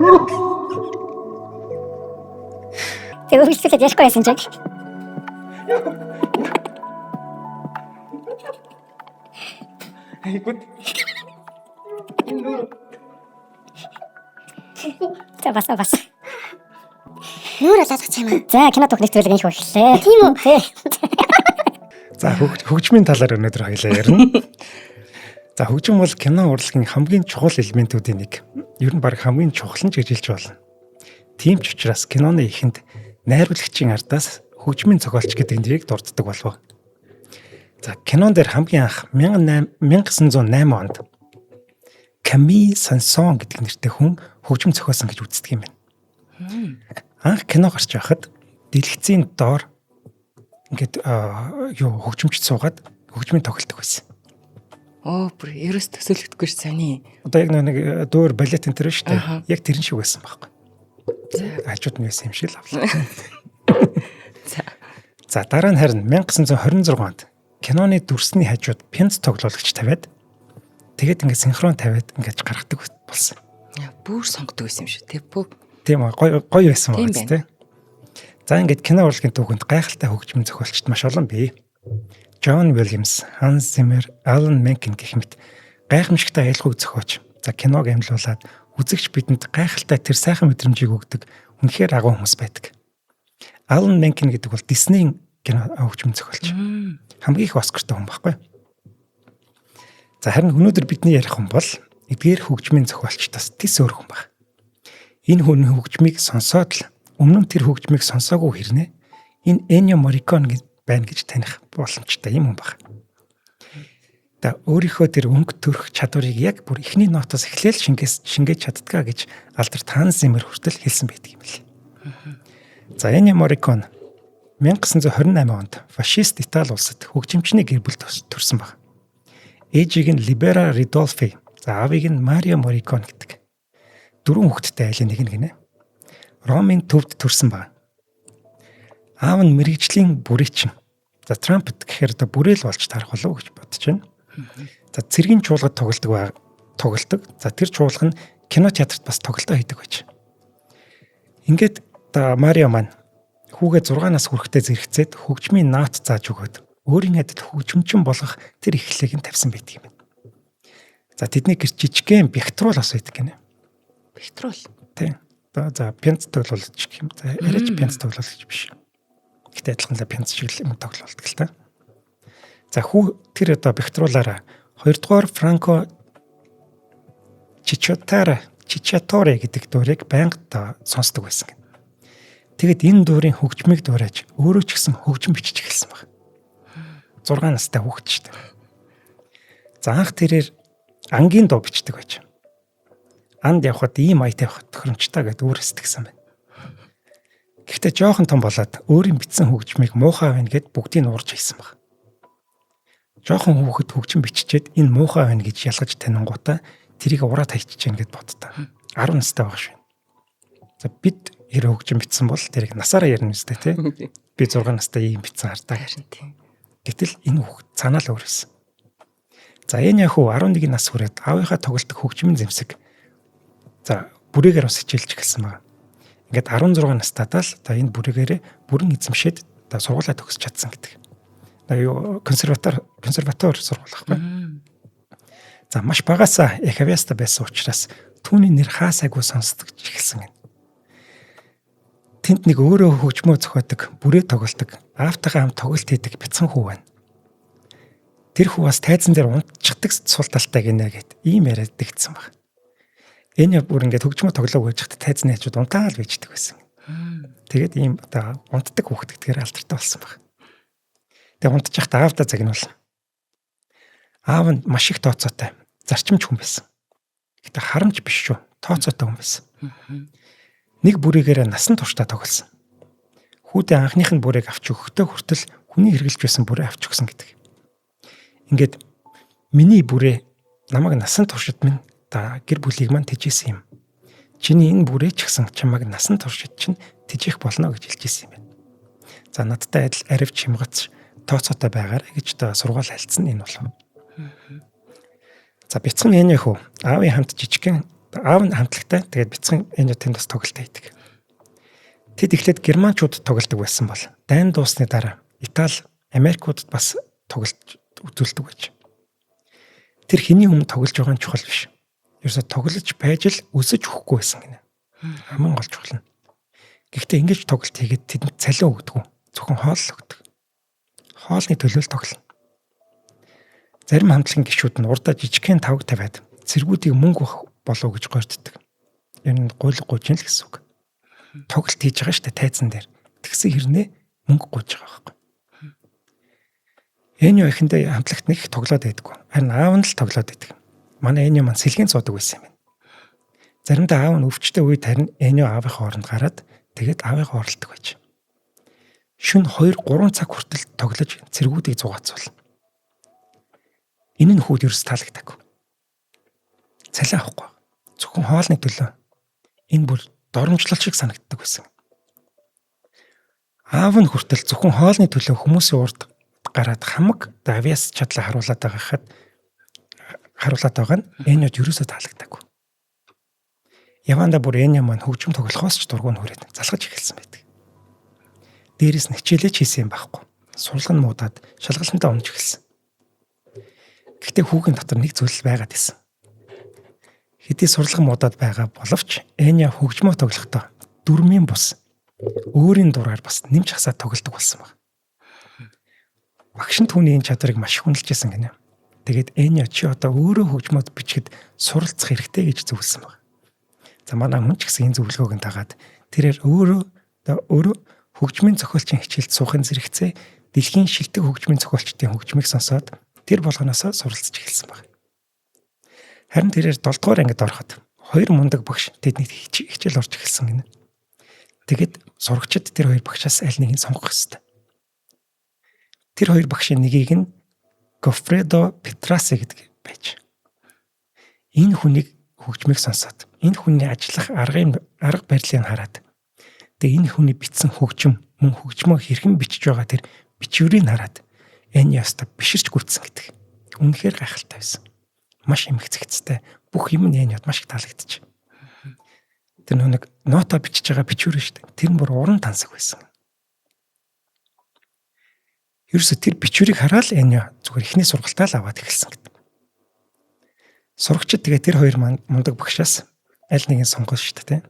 магадгүй. Тэг үргэлжлүүлээд ярихгүй байсан чиг. Айгууд. За бас. Нүүр алаалгах юм аа. За кино төгнөх зүйлийг инх эхэллээ. Тийм үү? Тий. За хөгжмийн талаар өнөөдөр хоёлаа ярина. За хөгжим бол кино урлагийн хамгийн чухал элементүүдийн нэг. Ер нь баг хамгийн чухал нь гэж хэлж болно. Тийм ч учраас киноны эхэнд найруулагчийн ардаас хөгжмийн зохиолч гэдэг нэрийг дурддаг болов. За кинон дээр хамгийн анх 1908 онд Camille Saint-Saëns гэдэг нэртэй хүн хөгжим зохиосон гэж үздэг юм байна. Анх кино гарч байхад дэлгэцийн доор ингээд хөгжимч суугаад хөгжмийн тоглолтог байсан. Бүр ерөөс төсөөлөгдөггүй ш саний. Одоо яг нэг дөөр балет энэ төр шүү дээ. Яг тэрэн шиг байсан байхгүй. Хажууд нь байсан юм шиг л авлаа. За дараа нь харин 1926 онд киноны дүрсний хажууд пенц тоглоулагч тавиад тэгээд ингээд синхрон тавиад ингээд гаргадаг болсон. Бүр сонгодог байсан юм шүү те. Тийм гоё байсан байна тийм. За ингээд кино урлагийн түүхэнд гайхалтай хөгжмийн зохиолчд маш олон бий. John Williams, Hans Zimmer, Alan Menken гэх мэт гайхамшигтай аялгауг зохиоч. За киног амлуулад үзэгч бидэнд гайхалтай тэр сайхан мэдрэмжийг өгдөг үнэхээр агуу хүмүүс байдаг. Alan Menken гэдэг бол Disney-ийн кино хөгжмийн зохиолч. Хамгийн их Оскартай хүн байхгүй. За харин өнөөдөр бидний ярих хүн бол эдгээр хөгжмийн зохиолчдоос тис өөр хүн баг. Энэ хүн хөгжмийг сонсоод л өмнө нь тэр хөгжмийг сонсоогүй хэрнээ энэ Ennio Morricone байна гэж таних боломжтой юм баг. Та өөрийнхөө тэр өнгө төрх чадварыг яг бүр эхний нотоос эхлээл шингээж чаддгаа гэж алдарт Hans Zimmer хүртэл хэлсэн байдаг юм лээ. За Ennio Morricone 1928 онд фашист Итали улсад хөгжимчний гэр бүл төрсөн баг. Ээжийг нь Libera Ridolfi, за аавыг нь Mario Morricone гэдэг. 4 хүүхэдтэй айлын нэг нь гинэ. Ромын төвд төрсэн баг. Аав нь мэрэгжлийн бүрээчин. За трампет гэхээр одоо бүрээл болж тарах болов гэж бодож байна. За цэргийн чуулгад тоглолдог. За тэр чуулга нь кино театрт бас тоглолтоо хийдэг байж. Ингээд одоо Марио маань хүүгээ 6 нас хүрэхдээ зэрэгцээд хөгжмийн наат зааж өгөөд өөрийн адил хөгжимчин болгох тэр эхлэлийг нь тавьсан байдаг юм байна. За тэдний гэр жижигхэн бягтрул бас байдаг гинэ. Бягтрул. Тийм. За пянц тоглоулж гэх юм. За арайч пянц тоглоулж биш. Гэтэ адилхан л пянц шиг л юм тоглоулдаг л та. За тэр одоо бягтруулаараа 2 дугаар Франко Чичаторе гэдэг дуурайг байнга сонсдог байсан. Тэгэд энэ дуурийн хөгжмийг дуурайж өөрөө ч гэсэн хөгжим бичиж эхэлсэн баг. 6 настай хүүхэд шүү дээ. За анх тэрээр ангийн дуу бичдэг байж. Анд явхад ийм аятай явах тохиромжтой гэдээ өөр сэтгэсэн байна. Гэхдээ жоохон том болоод өөрийн бичсэн хөгжмийг муухай байна гэд бүгдийг уурж хэлсэн баг. Жоохон хүүхэд хөгжим биччихэд энэ муухай байна гэж ялгаж танингуудаа тэрийг ураад хайчиж гин гэд боддоо. 10 настай баг шүү. За бид хэрэг хөгжим бичсэн бол тэрийг насаараа ярина үстэй тий. Би 6 настай ийм бичсэн хардаа харин тий. Гэтэл энэ хүүхэд цаанаа л өөр байсан. За энэ яхуу 11 нас хүрээд аавынхаа тоглолтог хөгжмийн зэмсэг за бүрээгээр бас хичээлж эхэлсэн байна. Ингээд 16 настайдаа л одоо энэ бүрээгээр бүрэн эзэмшээд одоо сургуулаа төгсөж чадсан гэдэг. Консерватор сургууль байхгүй. За маш багасаа Эхавиаста байсан учраас түүний нэр хаасайгүй сонсдог эхэлсэн гэнэ. Тэнд нэг өөрөө хөгжмөө зохиодог, бүрээ тоглолдог, аавтайгаа хамт тоглолт хийдэг бяцхан хүү байна. Тэр хүү бас тайзан дээр унтчихдаг сул талтай гинэ гэд ийм яриад дэгдсэн баг. Энэ бүр ингээд хөгжмөө тоглоог байж хат тайзны хажууд унтаал байждаг байсан. Тэгээд ийм одоо унтдаг хүүхэд гэдгээр алдартай болсон баг. Тэгээд унтж явахдаа аавдаа загнуулсан. Аав нь маш их тооцоотой, зарчимч хүн байсан. Гэтэ харамж биш шүү, тооцоотой хүн байсан. Нэг бүрийгээр насан туршдаа тоглосон. Хүүдээ анхных нь бүрийг авч өгөхдөө хүртэл хүний хэрглэж байсан бүрээ авч өгсөн гэдэг. Ингээд миний бүрээ намайг насан туршид минь та гэр бүлийг мань тэжээсэн юм. Чиний энэ бүрээ ч гэсэн чамайг насан туршид чинь тэжээх болно гэж хэлж ирсэн юм байна. За надтай адил аривч хямгац тооцоотой байгаарай гэж одоо сургаал альцсан энэ бол. За бяцхан Эньо хөө аавын хамт жижигхэн аав нь хамтлагтай тэгээд бяцхан Эньо тэнд бас тоглолт хийдэг. Тэд эхлээд германчууд тоглолдог байсан бол дайн дуусны дараа Итали, Америкуудад бас тоглолт үзүүлдэг байж. Тэр хэний өмнө тоглож байгаа нь чухал биш. Ерөөсө тоглож байж л өсөж өгөхгүй байсан гинэ. Хамгийн гол чухал нь. Гэхдээ ингэж тоглолт хийгээд тэдэнд цалин өгдөг. Зөвхөн хоол л өгдөг. Хоолны төлөө л тоглоно. Зарим хамтлагийн гишүүд нь урдаа жижигхэн тавг тавиад цэргүүдийг мөнгө болов гэж гуйддаг. Энэ нь гуйлг гуйж л гэсэн үг. Тоглолт хийж байгаа штэ тайзан дээр. Тэгсэн хэрнээ мөнгө гуйж байгаа байхгүй. Эньо эхэндээ хамтлагт нэг тоглоод байдаггүй. Харин аав нь л тоглоод байдаг. Манай Эньо маань сэлгийн цуудаг байсан юм байна. Заримдаа аав нь өвчтэй үед харин Эньо аавынхаа оронд гараад тэгээд аавынхаа оролдог байж. Шөнө 2-3 цаг хүртэл тоглож цэргүүдийг зугаацуулна. Энэ нь хүүд ерөөс таалагдаагүй. Цалин авахгүй. Зөвхөн хоолны төлөө. Энэ бүр доромжлол шиг санагддаг байсан. Аав нь хүртэл зөвхөн хоолны төлөө хүмүүсийн урд гараад хамаг авиас чадлаа харуулад байгаа нь Эньод ерөөсөө таалагдаагүй. Яванда бүр Эньо маань хөгжим тоглохоос ч дургуун хүрээд залхаж эхэлсэн байдаг. Дээрээс нь хичээлээ хийсэн юм байхгүй. Сурлага нь муудаад шалгалтандаа унж эхэлсэн. Гэхдээ хүүгийн дотор нэг зүйл байгаад байсан. Хэдий сурлага муудаад байгаа боловч Эньо хөгжмөө тоглохдоо дүрмийн бус өөрийн дураар бас нэмж хасаад тоглодог болсон баг. Багш нь түүний энэ чадварыг маш хүндэлжсэн гинэ. Тэгээд Эньо чи одоо өөрөө хөгжмөд бичгэд суралцах хэрэгтэй гэж зөвлөсөн баг. За манай хүн ч гэсэн энэ зөвлөгөөг нь дагаад тэрээр өөрөө хөгжмийн зохиолчийн хичээлд суухын зэрэгцээ дэлхийн шилдэг хөгжмийн зохиолчдын хөгжмийг сонсоод тэр болгоноосоо суралцж эхэлсэн баг. Харин тэрээр 7 дугаар ангид ороход 2 мундаг багш тэдний хичээл орж эхэлсэн гинэ. Тэгэд сурагчид тэр 2 багшаас аль нэгийг сонгох ёстой. Тэр 2 багшийн нэгийг нь Гоффредо Петраси гэдэг байж. Энэ хүнийг хөгжмийг сонсоод энэ хүний ажиллах арга барилыг хараад тэгээ энэ хүний бичсэн хөгжим мөн хөгжмөө хэрхэн бичиж байгаа тэр бичвэрийг хараад энэ яста биширч гүйтсэн гэдэг. Үнэхээр гайхалтай байсан. Маш эмгцэгцтэй. Бүх юм нь Эньод маш их таалагдчих. Тэр нэг нота бичиж байгаа бичвэр шүү дээ. Тэр нь бүр уран тансаг байсан. Ерөөсө тэр бичвэрийг хараад Эньо зүгээр ихний сургалтаа л аваад эхэлсэн гэдэг. Сурагчид тэгээ тэр 2 мундаг багшаас аль нэгийг сонгоно шүү дээ.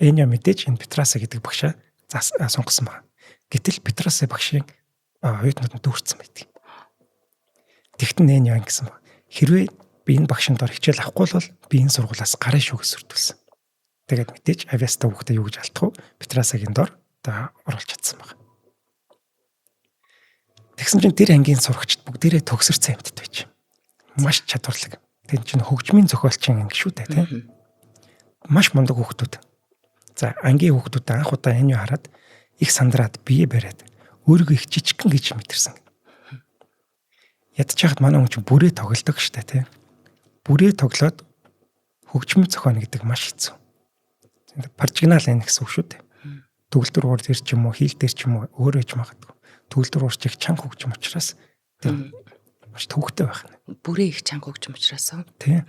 Эньо мэдээж энэ Петраси гэдэг багшаа сонгосон байна. Гэтэл Петраси багшийн оюутнууд нь дүүрсэн байдаг. Тэгтэн Эньо ингэсэн байна. Хэрвээ би энэ багшин дор хичээл авахгүй бол би энэ сургуулиас гарна шүү гэж сүрдүүлсэн. Тэгээд мэдээж авиаста хүүхдээ юу гэж алдахгүй Петрасигийн дор оруулж чадсан байна. Тэгсэн чинь тэр ангийн сурагчид бүгдээрээ төгсөрсөн юмтд байж. Маш чадварлаг. Тэн чинь хөгжмийн зохиолчийн анги шүү дээ, тийм. Маш мундаг хүүхдүүд. За ангийн хүүхдүүд анх удаа Эньо хараад их сандраад бие бариад өөрийгөө их жижигхэн гэж мэдэрсэн. Ядч хахад манай хүн чинь бүрээ тоглодог штэ, тийм. Бүрээ тоглоод хөгжмийн зохионо гэдэг маш хэцүү. Паржигнал энэ гэсэн үг шүү дээ. Төгөлдөр уур дээр ч юм уу, хийл дээр ч юм уу өөрөө ч магадгүй. Төгөлдөр уурчиг чанга хөгжим учраас тийм маш төвөгтэй байх нь. Бүрээ их чанга хөгжим учраас аа. Тийм.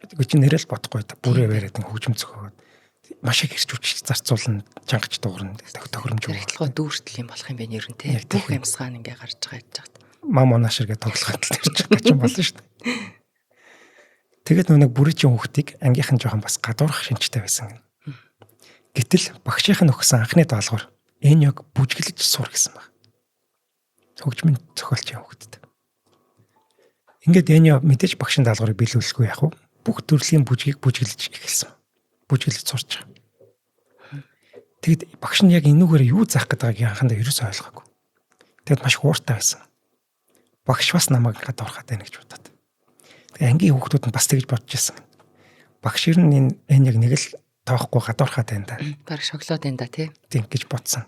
Гэдэг чинь нэрэл бодохгүй та бүрээ бариад хөгжим зөхөөд маш их хэрч хүч зарцуулна, чангаж дуурна, тохиромж өгөх. Хэрэгтлгоо дүүртэл юм болох юм байна ер нь тийм. Бүх амьсгаан ингээ гарч байгаа гэж байна. Мам онаширгээ тоглоход л тэрч байгаа ч болно шүү дээ. Тэгээд нэг бүрийн хүүхдийг ангийнхан жоохон бас гадуурх шинжтэй байсан. Гэтэл багшийнх нь өгсөн анхны даалгавар Эньог бүжиглэж сур гэсэн баг. Хөгжмийн зохиолчийн хүүхдэд. Ингээд Эньо мэдээж багшийн даалгаврыг биелүүлсгүй яах вэ? Бүх төрлийн бүжгийг бүжиглэж эхэлсэн. Бүжиглэж сурч байгаа. Тэгэд багш нь яг энүүгээр юу заах гэдгийг анхандаа ерөөсөй ойлгоогүй. Тэгэд маш хууртай байсан. Багш бас намайг гадуурхаад байна гэж бодоод. Тэгээ ангийн хүүхдүүд нь бас тэгж бодож байсан. Багш ер нь энэ Эньог нэг л тоохгүй гадуурхаад байна да. Бараг шоглоод байна да тийм гэж бодсон.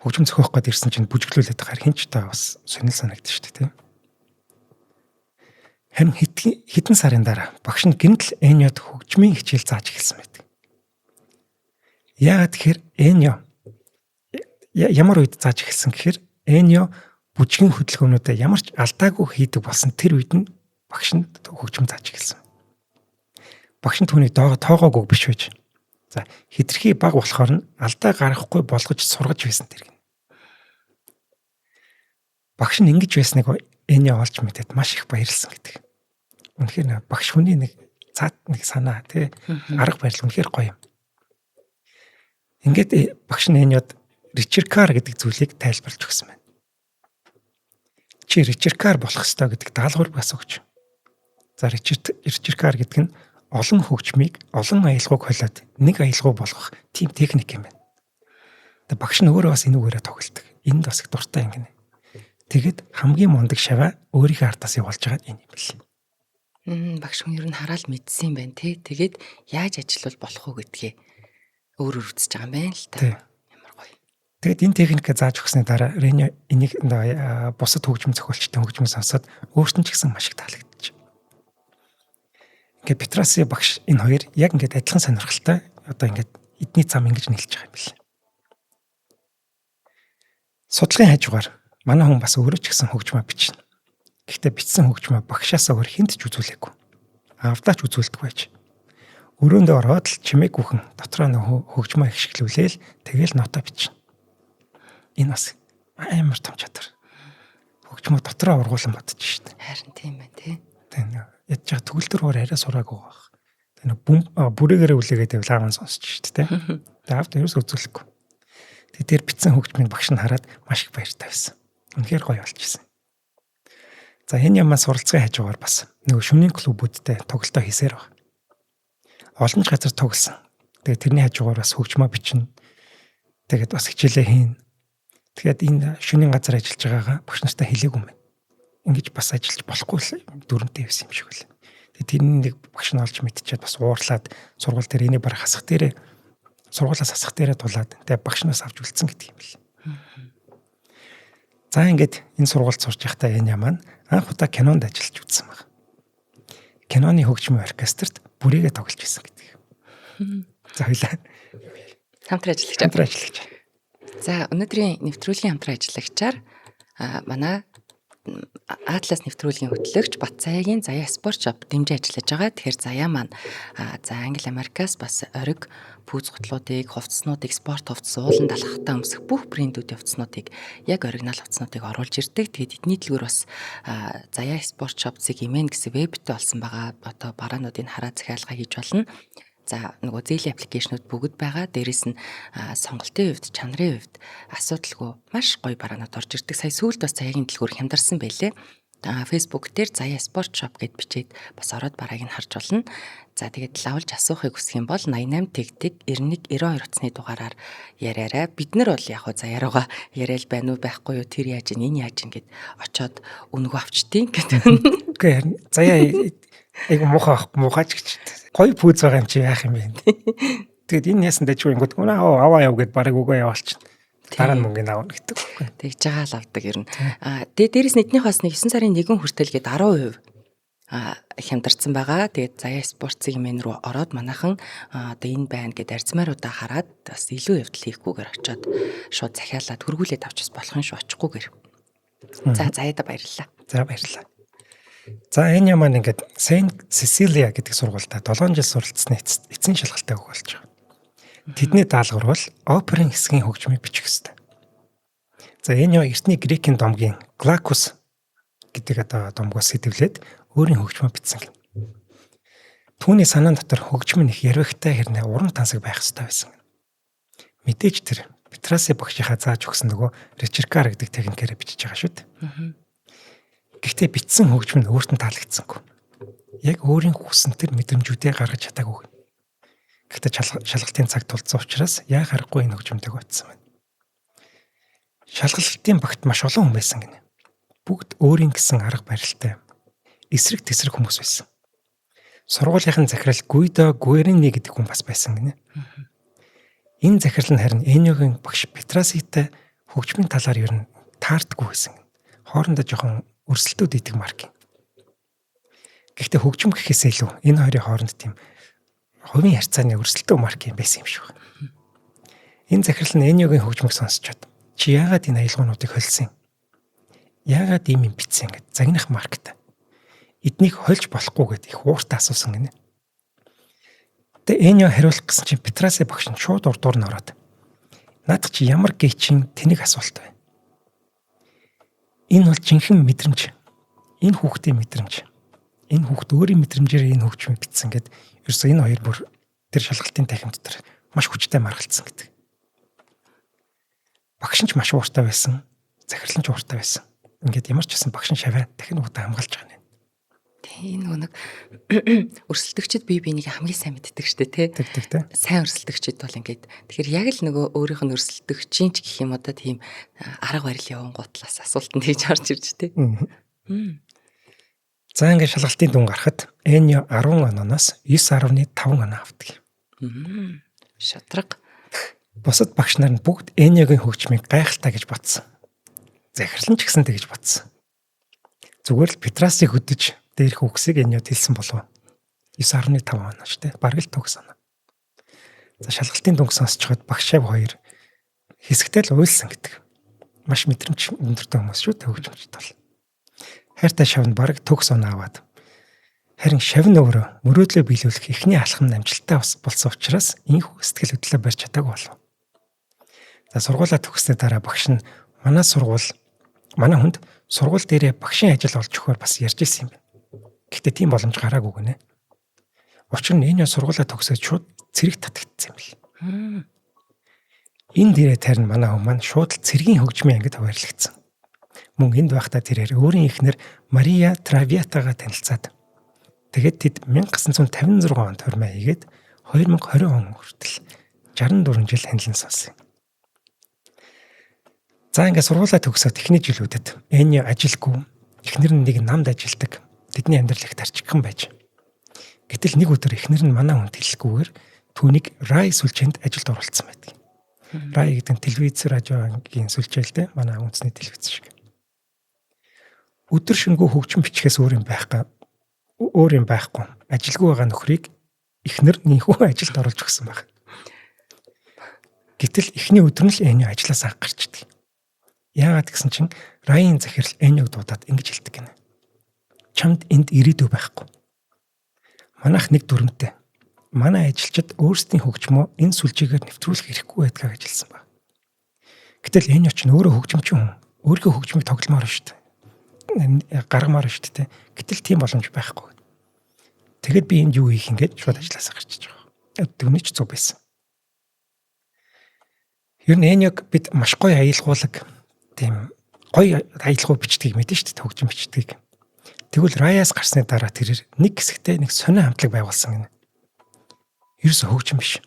Хөгжим зохиох гээд ирсэн чинь бүжиглүүлээд байгаа хинч та бас сонир санагдчих шүү дээ тийм. Харин хэдэн сарын дараа багш нь гинтл Эньод хөгжмийн хичээл зааж эхэлсэн байдаг. Яагаад тэгэхээр Эньо ямар үед зааж эхэлсэн гэхээр Эньо бүжгийн хөдөлгөөнүүдэд ямар ч алдаагүй хийдэг болсон тэр үед нь багшинд хөгжим зааж эхэлсэн. Багш нь түүнийг тоогоогүй биш байж. За хитрхи баг болохоор нь алдаа гаргахгүй болгож сургаж байсан тэр гин. Багш нь ингэж байсныг Эньо олж мэдээд маш их баярлсан гэдэг. Үнэхээр багш хүний нэг санаа тий арга барил үнэхээр гоё юм. Ингээд багш нь Эньод Ричард Кар гэдэг зүйлийг тайлбарлаж өгсөн байна. Чи Ричард Кар болох ёстой гэдэг даалгавар бас өгч. За Ричард Кар гэдэг нь олон хөгжмийг олон аялгауг холиод нэг аялгау болгох тийм техник юм байна. Тэгээ багш нь өөрөө бас энүүгээрээ тоглолдог. Энд бас их дуртай юм гинэ. Тэгэд хамгийн мундаг шаваа өөрийнхөө ардаас явуулж байгаа энэ юм бэл. Багш хүн ер нь хараал мэдсэн юм байна тий. Тэгээд яаж ажиллавал болох уу гэдгээ өөрөөр үзэж байгаа юм байна л та. Ямар гоё. Тэгэд энэ техникээ зааж өгсөний дараа Реньо энийг бусад хөгжим зохиолчтой хөгжмөө сонсоод өөртөө ч гэсэн маш их таалагдчих. Ингээд Петраси багш энэ хоёр яг ингээд адилхан сонирхолтой одоо ингээд эдний зам ингэж нийлж байгаа юм бэл. Судлалын хажуугаар манай хүн бас өөрөө ч гэсэн хөгжмөө бичнэ. Гэхдээ бичсэн хөгжмөө багшаас өөр хүнд ч үзүүлээгүй. Авдаач үзүүлдэг байж. Өрөөндөө ороод л чимээг бүхэн дотроо нөх хөгжмөө ихшгэлүүлээл тэгэл нота бичнэ. Энэ бас амар том чадвар. Хөгжмөө дотроо ургуулсан бодож шít. Харин тийм байна тий. Тэгээ ядж байгаа төгөлдөр арай сураагүй байх. Тэгээ бүрээгээр үлээгээд байвал ааван сонсч шít те. Тэгээ авд ерөөс үзүүлэхгүй. Тэгээ тэр бичсэн хөгжмийн багш нь хараад маш их баяртай байсан. Үнэхээр гоё болчихсон. За энэ ямаа суралцгын хажуугаар бас нөгөө шөнийн клубүүдтэй тоглолтоо хийсээр баг. Олон газар тоглосон. Тэгээ тэрний хажуугаар бас хөгжмөө бичнэ. Тэгээд бас хичээлээ хийн. Тэгээд энэ шөнийн газар ажиллаж байгаагаа багш нартай хэлээгүй юм байна. Ингэж бас ажиллаж болохгүй л дүрмтэй байсан юм шиг үлээ. Тэгээд тэрний нэг багш нь олж мэдчихээд бас уурлаад сургууль дээр энийг барах хасах дээрээ сургуулиас хасах дээрээ тулаад тэгээд багш нараас авч үлдсэн гэдэг юм бэл. За ингээд энэ сургуульд сурч байхдаа энэ ямаа анх удаа кинонд ажиллаж үзсэн баг. Киноны хөгжмийн оркестрт бүрээгээ тоглож байсан гэдэг. За хоёлаа Хамтран ажиллаж. За өнөөдрийн нэвтрүүлгийн хамтран ажиллагчаар манай Атлас нэвтрүүлгийн хөтлөгч Батцаягийн Заяа спорт шоп дэмжиж ажиллаж байгаа. Тэгэхээр Заяа маань за Англи Америкаас бас ориг пүүз гутлуудыг, хувцснуудыг, спорт хувцс, уулан далхахтаа өмсөх бүх брэндүүдийн хувцснуудыг яг оригинал хувцснуудыг оруулж ирдэг. Тэгээд эдний дэлгүүр бас Заяа спорт шопцыг имэн гэсэн вебтэй болсон байгаа. Одоо бараануудыг хараа захиалга хийж болно. За нөгөө зээлийн аппликейшнуд бүгд байгаа. Дээрээс нь сонголтын хувьд, чанарын хувьд асуудалгүй маш гоё бараанууд орж ирдэг. Сая сүүлд бас Заяагийн дэлгүүр хямдарсан байлээ. Facebook дээр Заяа спорт шоп гэд бичээд бас ороод барааг нь харж болно. За тэгээд лавлж асуухыг хүсэх юм бол 88 тэгтэг 91 92 утасны дугаараар яриараа. Бид нар бол яг Заяаруугаа яриад байна уу байхгүй юу, тэр яаж ин энэ яаж ин гэд очоод өнгөө авчтیں۔ гэдэг. Үгүй Заяа айгу муухайч гэж. Гоё пүүз байгаа юм чи яах юм бэ? Тэгэд энэ яасан дэжгүй ингод аваа яв гэд барыг үгүй яваалч. Дараа нь мөнгөний авна гэдэг. Тэгж байгаа л авдаг ер нь. Тэгээд дээрэс нь эднийх бас 9 сарын 1 хүртэл гээд 10% хямдарсан байгаа. Тэгээд Заяа спортцын мен рүү ороод манайхан одоо энэ байна гэд арзмааруудаа хараад бас илүү явдал хийхгүйгээр очиод шууд захиалаад хөргүүлээд авчихс болох юм шүү очихгүйгээр. За Заяада баярлалаа. За баярлалаа. За энэ маань ингээд Сент Сесилия гэдэг сургуультай 7 жил суралцсны эцсийн шалгалтаа өгөх болж байгаа. Тэдний даалгавар бол оперын хэсгийн хөгжмийг бичих ёстой. За энэ эртний грекийн домгийн Глакус гэдэг одоо домгоос сэтвлээд өөрийн хөгжмөө бичсэн гэнэ. Түүний санаан дотор хөгжим нь их ярвигтай хэрнээ уран тансаг байх ёстой байсан. Мэдээж тэр Петраси багшийнхаа зааж өгсөн нөгөө Ричард Кар гэдэг техникээр бичиж байгаа шүү дээ. Гэхдээ бичсэн хөгжим нь өөртөө таалагдсангүй. Яг өөрийн хүссэн тэр мэдрэмжүүдээ гаргаж чадаагүй. Гэхдээ шалгалтын цаг тулцсан учраас яа харахгүй энэ хөгжмөдөг батсан байна. Шалгалтын багт маш олон хүн байсан гинэ. Бүгд өөрийн гэсэн арга барилтай. Эсрэг тесрэг хүмүүс байсан. Сургуулийнхын захирал Гуидо Гуэрини гэдэг хүн бас байсан гинэ. Энэ захирал нь харин Эньогийн багш Петраситай хөгжмийн талаар ер нь таардаггүй байсан. Хоорондоо жоохон өрсөлдөд идэг марк юм. Гэхдээ хөгжим гэхээсээ илүү энэ хоёрын хооронд тийм хувийн харьцааны өрсөлдөө марк юм байсан юм шиг байна. Энэ захирал нь Эньогийн хөгжмийг сонсчод чи яагаад энэ аялгуунуудыг холсон? Яагаад ийм юм бичсэн гэд загнах маркет. Эднийг хольж болохгүй гэд их ууртаа асуусан гинэ. Тэгээ Эньо хариулах гэсэн чинь Петраси багш нь шууд урдуур нь ороод наад чи ямар гээчин тэнэг асуулт вэ? Энэ бол жинхэнэ мэдрэмж. Энэ хүүхдийн мэдрэмж. Энэ хүүхд өөрийн мэдрэмжээр энэ хөгжмийг бичсэн гэд ерөөсөө энэ хоёр бүр тэр шалгалтын танхим дотор маш хүчтэй маргалцсан гэдэг. Багш нь ч маш ууртай байсан. Захирал нь ч ууртай байсан. Ингээд ямар ч гэсэн багш нь шаваа дахин удаа хамгаалж байгаа юм. Тэ энэ нэг өрсөлдөгчд бие биенийг хамгийн сайн мэддэг штэ тий. Тэгдэг тий. Сайн өрсөлдөгчд бол ингээд тэгэхээр яг л нөгөө өөрийнх нь өрсөлдөгчийн ч гэх юм одоо тийм арга барил явангуудлаас асуултанд хийж орж ирж тий. За ингээд шалгалтын дүн гарахад Эньо 10 ононоос 9.5 оноо авдаг. Шатраг. Бусад багш нар нь бүгд Эньогийн хөгжмийг гайхалтай гэж бодсон. Захирал нь ч гэсэн тэгж бодсон. Зүгээр л Петрасыг хөдөж дээрх үгсийг Эньод хэлсэн болов. 9.5 оноо шүү дээ. Бараг л төгс оноо. За шалгалтын дүнг сонсчоход багш шав хоёр хэсэгтэй л уйлсан гэдэг. Маш мэдрэмж өндөртэй хүмүүс шүү дээ хөгжмөчд бол. Хайртай шав нь бараг төгс оноо аваад харин шав нь өөрөө мөрөөдлөө биелүүлэх эхний алхам амжилттай болсон учраас энэхүү сэтгэл хөдлөлөө барьж чадаагүй болов. За сургуулаа төгссөний дараа багш нь манай хүнд сургууль дээрээ багшийн ажил олж өгөхөөр бас ярьж ирсэн юм байна. Гэхдээ тийм боломж гараагүй гинэ. Учир нь энэ сургуулаа төгсөөд шууд цэрэг татагдсан юм бэл. Энэ дээрээ тарин манай хүн маань шууд л цэргийн хөгжмийн ангид хуваарлагдсан. Мөн энд байхдаа тэрээр өөрийн эхнэр Мария Травиатагаа танилцаад тэгээд тэд 1956 онд хурмаа хийгээд 2020 он хүртэл 64 жил хандлан сонсон. За ингээд сургуулаа төгсөөд эхний жилүүдэд Эньо ажилгүй, эхнэр нь нэг намд ажилдаг. Тэдний амьдрал их тарчигхан байж. Гэтэл нэг өдөр эхнэр нь манай хүнд хэлэхгүйгээр түүнийг Рай сүлжээнд ажилд оруулсан байдаг. Рай гэдэг нь телевиз, радиогийн сүлжээлтэй манай үндэсний телевиз шиг. Өдөр шөнөгүй хөгжим бичгээс өөр юм байхгүй. Ажилгүй байгаа нөхрийг эхнэр нийнхүү ажилд оруулж өгсөн баг. Гэтэл эхний өдөр нь л Эньо ажлаас анх гарчдаг. Яагаад гэсэн чинь Райын захирал Эньог дуудаад ингэж хэлдэг гинэ. Чамд энд ирээдүй байхгүй. Манайх нэг дүрмтэй. Манай ажилчид өөрсдийн хөгжмөө энэ сүлжээгээр нэвтрүүлэх хэрэггүй байдгаа гэж хэлсэн баг. Гэтэл Эньо ч өөрөө хөгжимчин хүн. Өөрийнхөө хөгжмийг тогломоор шүү дээ. Гаргамаар шүү дээ. Гэтэл тийм боломж байхгүй. Тэгэд би энд юу хийх ингээд шууд ажилласаа гарчиж байгаа. Түүний ч зүг байсан. Ер нь Эньог бид маш гоё аялгуулаг тийм гоё аялгау бичдгийг мэдэн шүү дээ хөгжим бичдгийг. Тэгвэл Раяас гарсны дараа тэрээр нэг хэсэгтээ нэг сонио хамтлаг байгуулсан гэнэ. Ерөөсө хөгжим биш.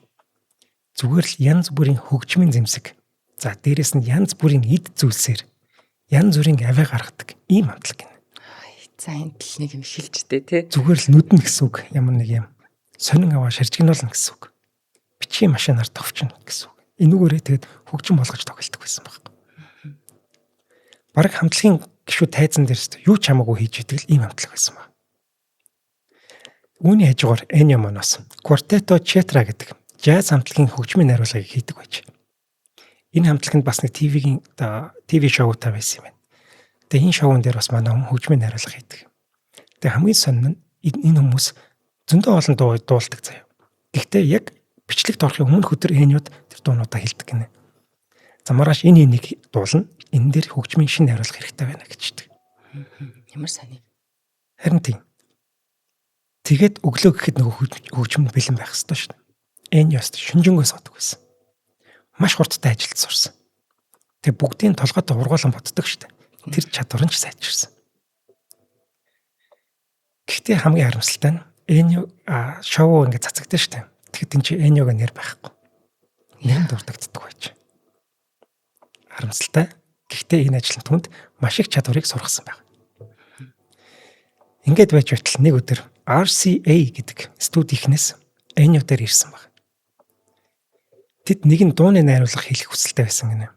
Зүгээр л янз бүрийн хөгжмийн зэмсэг. За дээрэс нь янз бүрийн эд зүйлсээр янз бүрийн аваа гаргадаг ийм хамтлаг гэнэ. За энэ тал нэг юм шилжтэй тий. Зүгээр л нүдэн гэсэн үг. Ямар нэг юм сонин аваа шаржигнуулна гэсэн үг. Бичгийн машинаар товчно гэсэн үг. Энүүгээрээ тэгэд хөгжим болгож тоглолдог байсан байхгүй. Бараг хамтлагийн гишүүд тайзан дээрс юу ч хамаагүй хийж идэг л ийм хамтлаг байсан ба. Үүний хажуугаар Эньо Моноос Quartetto Cetra гэдэг жаз хамтлагийн хөгжмийн найруулгыг хийдэг байж. Энэ хамтлагт бас нэг ТV шоутай байсан юм байна. Тэгээ энэ шоуун дээр бас манай хүн хөгжмийн найруулга хийдэг. Тэгээ хамгийн сонин нь энэ хүмүүс зөндөө олон дуу дуулдаг заяа. Гэхдээ яг бичлэгт орохын өмнөх өдөр Эньод тэр дуунуудаа хэлдэг гинэ. За маргааш энэ энийг дуулна. Энэ дээр хөгжмийн шин найруулга хэрэгтэй байна гэждэг. Ямар сони. Харин тийм. Тэгээд өглөө гэхэд нөгөө хөгжим бэлэн байх хэрэгтэй шүү дээ. Эньост шүнжэнгөөс суудаг байсан. Маш хурдтай ажилд сурсан. Тэгээ бүгдийн толгойд ургуулan боддог шүү дээ. Тэр чадвар нь ч сайжирсан. Гэхдээ хамгийн харамсалтай нь Эньо шоу ингээд цацагдан шүү дээ. Тэгэхэд энэ чи Эньог нэр байхгүй. Нэр дурдагддаг байж. Харамсалтай. Гэхдээ энэ ажлын түнд маш их чадварыг сургасан байна. Ингээд байж байтал нэг өдөр RCA гэдэг студийнхнээс Эньо дээр ирсэн баг. Тэд нэгэн дууны найруулга хийх хүсэлтэй байсан гинэ.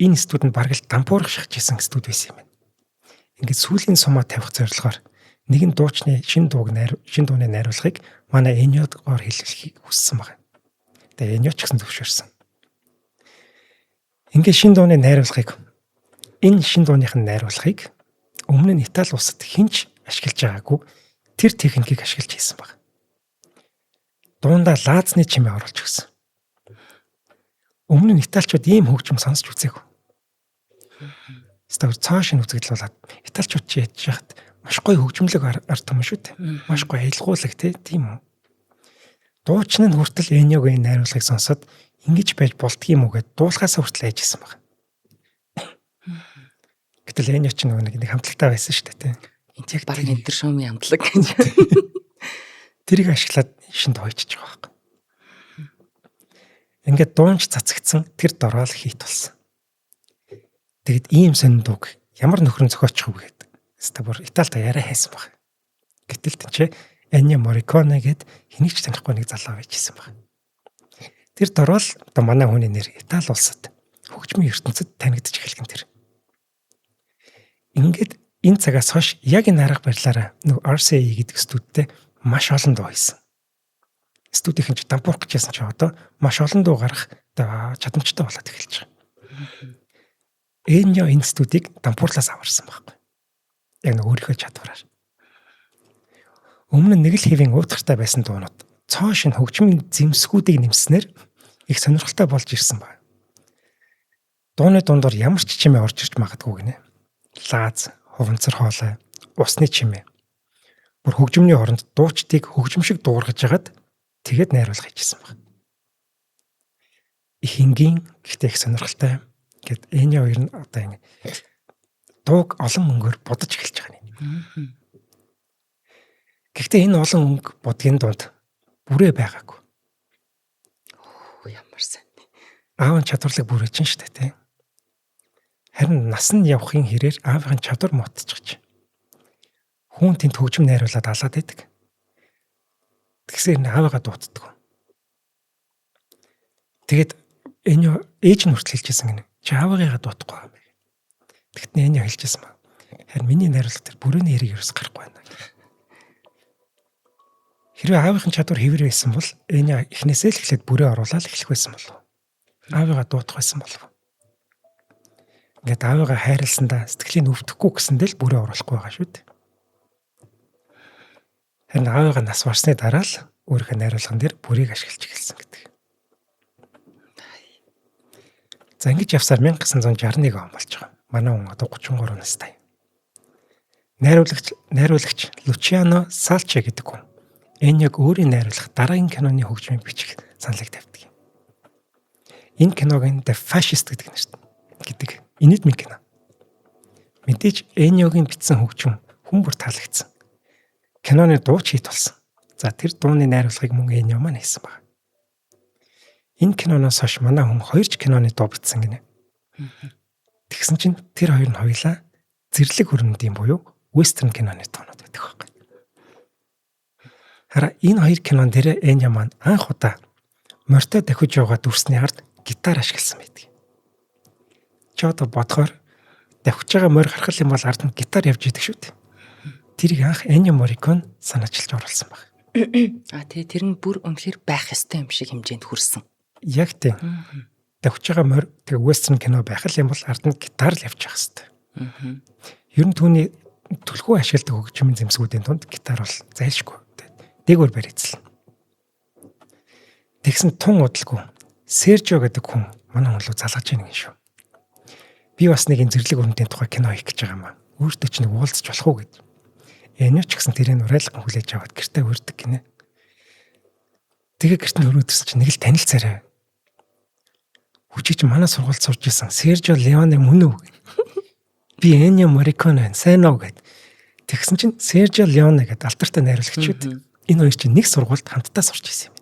Энэ студид бараг л дампуурах шахаж исэн студ байсан юм байна. Ингээд сүүлийн сумаа тавих зорилгоор нэгэн дуучны шин дууны найруулгыг манай Эньогоор хэлүүлэхийг хүссэн баг. Тэгээ Эньо ч гэсэн зөвшөөрсөн. Ингээд шин дууны найруулгыг энэ шин дууныхын найруулгыг өмнө нь Итали улсад хинч ашиглаж байгаагүй тэр техникийг ашиглаж хийсэн баг. Дуундаа лаазны чимээ оруулж өгсөн. Өмнө нь италичууд ийм хөгжим сонсч үзээгүй. Став цааш нь үзэгдэлүүлээд италичууд чи яж хахад маш гоё хөгжмөлөг ард юм шүү дээ. Маш гоё аялгуулаг тийм үү. Дуучин нь хүртэл Эньогийн найруулгыг сонсоод ингэж байж болдгийм үү гэд дуулахаас хүртэл айжсэн баг. Гэтэл Эньо ч нэг хамтлагтай байсан шүү дээ. Энд яг баг интер шоуны хамтлаг гэж. Тэрийг ашиглаад шинд хойчж байгаа байхгүй. Ингээд дуунч цацагдсан тэр дороо л хийт болсон. Тэгэд ийм сонин дууг ямар нөхрөн зохиочих вэ гэдэг. Хэвээ бүр Италид яриа хайсан баг. Гэтэл тэнцээ Эньо Морриконе гэд хэнийг ч танихгүй нэг залуу байжсэн баг. Тэр дороо л одоо манай хүний нэр Итали улсад хөгжмийн ертөнцид танигдж эхэлгэн тэр. Ингээд энэ цагаас хойш яг энэ арга барилаараа нэг RCA гэдэг студидтэй маш олон дуу хийсэн. Студийнхэн ч дампуурах гэжсэн ч одоо маш олон дуу гарах чадамжтай болоод эхэлж байгаа. Эньо энэ студийг дампуурлаас аварсан байхгүй. Яг нэг өөрийнхөө чадвараар. Өмнө нь нэг л хэвийн уутгартай байсан дуунууд цоош нь хөгжмийн зэмсгүүдийг нэмснээр их сонирхолтой болж ирсэн байна. Дууны дундор ямар ч чимээ орж ирж магадгүй гинэ. Лааз, хуванцар хоолой, усны чимээ. Бүр хөгжмөний оронд дуучдыг хөгжим шиг дуургаж хагаад тэгээд найруулга хийжсэн байна. Их энгийн гэхдээ их сонирхолтой гэд Эньо хоёр нь одоо ингэ дууг олон мөнгөөр бодож эхэлж байгаа юм. Гэхдээ энэ олон мөнгө бодгийн дунд бүрээ байгаагүй. Ямар сайн. Аав нь чадварлаг бүрэж чинь шүү дээ, тийм. Харин нас нь явахын хэрээр аавын чадвар муудчихж. Хүн тэнд хөгжим найруулад алаад байдаг. Тэгсээр аавыгаа дуутдаг. Тэгэд Эньо ээж нь хүртэл хэлжсэн гинэ. Чи аавыгаа дуутахгүй юм байна. Тэгэхдээ Эньо хэлжсэн ба. Харин миний найруулга тэр бүрээний хэрэг ерөөс гарахгүй байна. Хэрвээ аавын чадвар хэвэр байсан бол Эньо эхнээсээ л эхлээд бүрээ оруулаад эхлэх байсан болов. Аавыгаа дуутах байсан болов. Ингээд аавыгаа хайрласандаа сэтгэлийн өвдөхгүй гэсэндээ л бүрээ оруулахгүй байгаа шүү дээ. Харин аавыгаа нас барсны дараа л өөрийнхөө найруулган дээр бүрийг ашиглаж эхэлсэн гэдэг. За ингэж явсаар 1961 он болж байгаа. Манай хүн одоо 33 настай. Найруулагч Лучиано Салче гэдэг хүн Эньог өөрийн найруулах дараагийн киноны хөгжмийг бичих саналыг тавьдаг юм. Энэ киног The Fascist гэдэг энэдмийн кино. Мэдээж Эньогийн бичсэн хөгжим хүн бүр таалагдсан. Киноны дууч хит болсон. За тэр дууны найруулгыг мөн Эньо маань хийсэн байна. Энэ киноноос хойш манай хүн 2 ч киноны дуу бичсэн гинэ. Тэгсэн чинь тэр хоёр нь хоёлаа зэрлэг хөрнөдийн буюу western киноны дуунууд байдаг байхгүй. Хараа энэ 2 кинон дээр Эньо маань анх удаа морьтой дахиж яваа дүрсний ард гитар ашигласан байдаг. Чи одоо бодохоор давхиж байгаа морь гарах юм бол ард нь гитар явж идэг шүү дээ. Тэрийг анх Эньо Морриконе санаачилж оруулсан баг. Тэр нь бүр үнэхээр байх ёстой юм шиг хэмжээнд хүрсэн. Яг тийм. Давхиж байгаа морь тэгээ western кино байх юм бол ард нь гитар л явж явах хэрэгтэй. Ер нь түүний түлхүү ашигладаг хөгжмийн зэмсгүүдийн тунд гитар бол зайлшгүй. Дээгүүр барьцлаа. Тэгсэн тун удалгүй Сержио гэдэг хүн манай хүн рүү залгаж ийн гин шүү. Би бас нэг зэрлэг өрнөдийн тухай кино хийх гэж байгаа юм аа. Өөртөө ч нэг уулзч болох уу гэд. Эньо ч гэсэн тэрийг урайлган хүлээж аваад гэртээ өрдөг гинэ. Тэгээ гэрт нь өрөөдөрсөн чинь нэг л танилцаарай. Хүчиж манай сургуульд сурж исэн Сержио Леоне мөн үү? Би Эньо Морриконе сайн уу гэд. Тэгсэн чинь Сержио Леоне гэдэг алтартай найруулагчуд энэ хоёр чинь нэг сургуульд хамтдаа сурч ирсэн юм.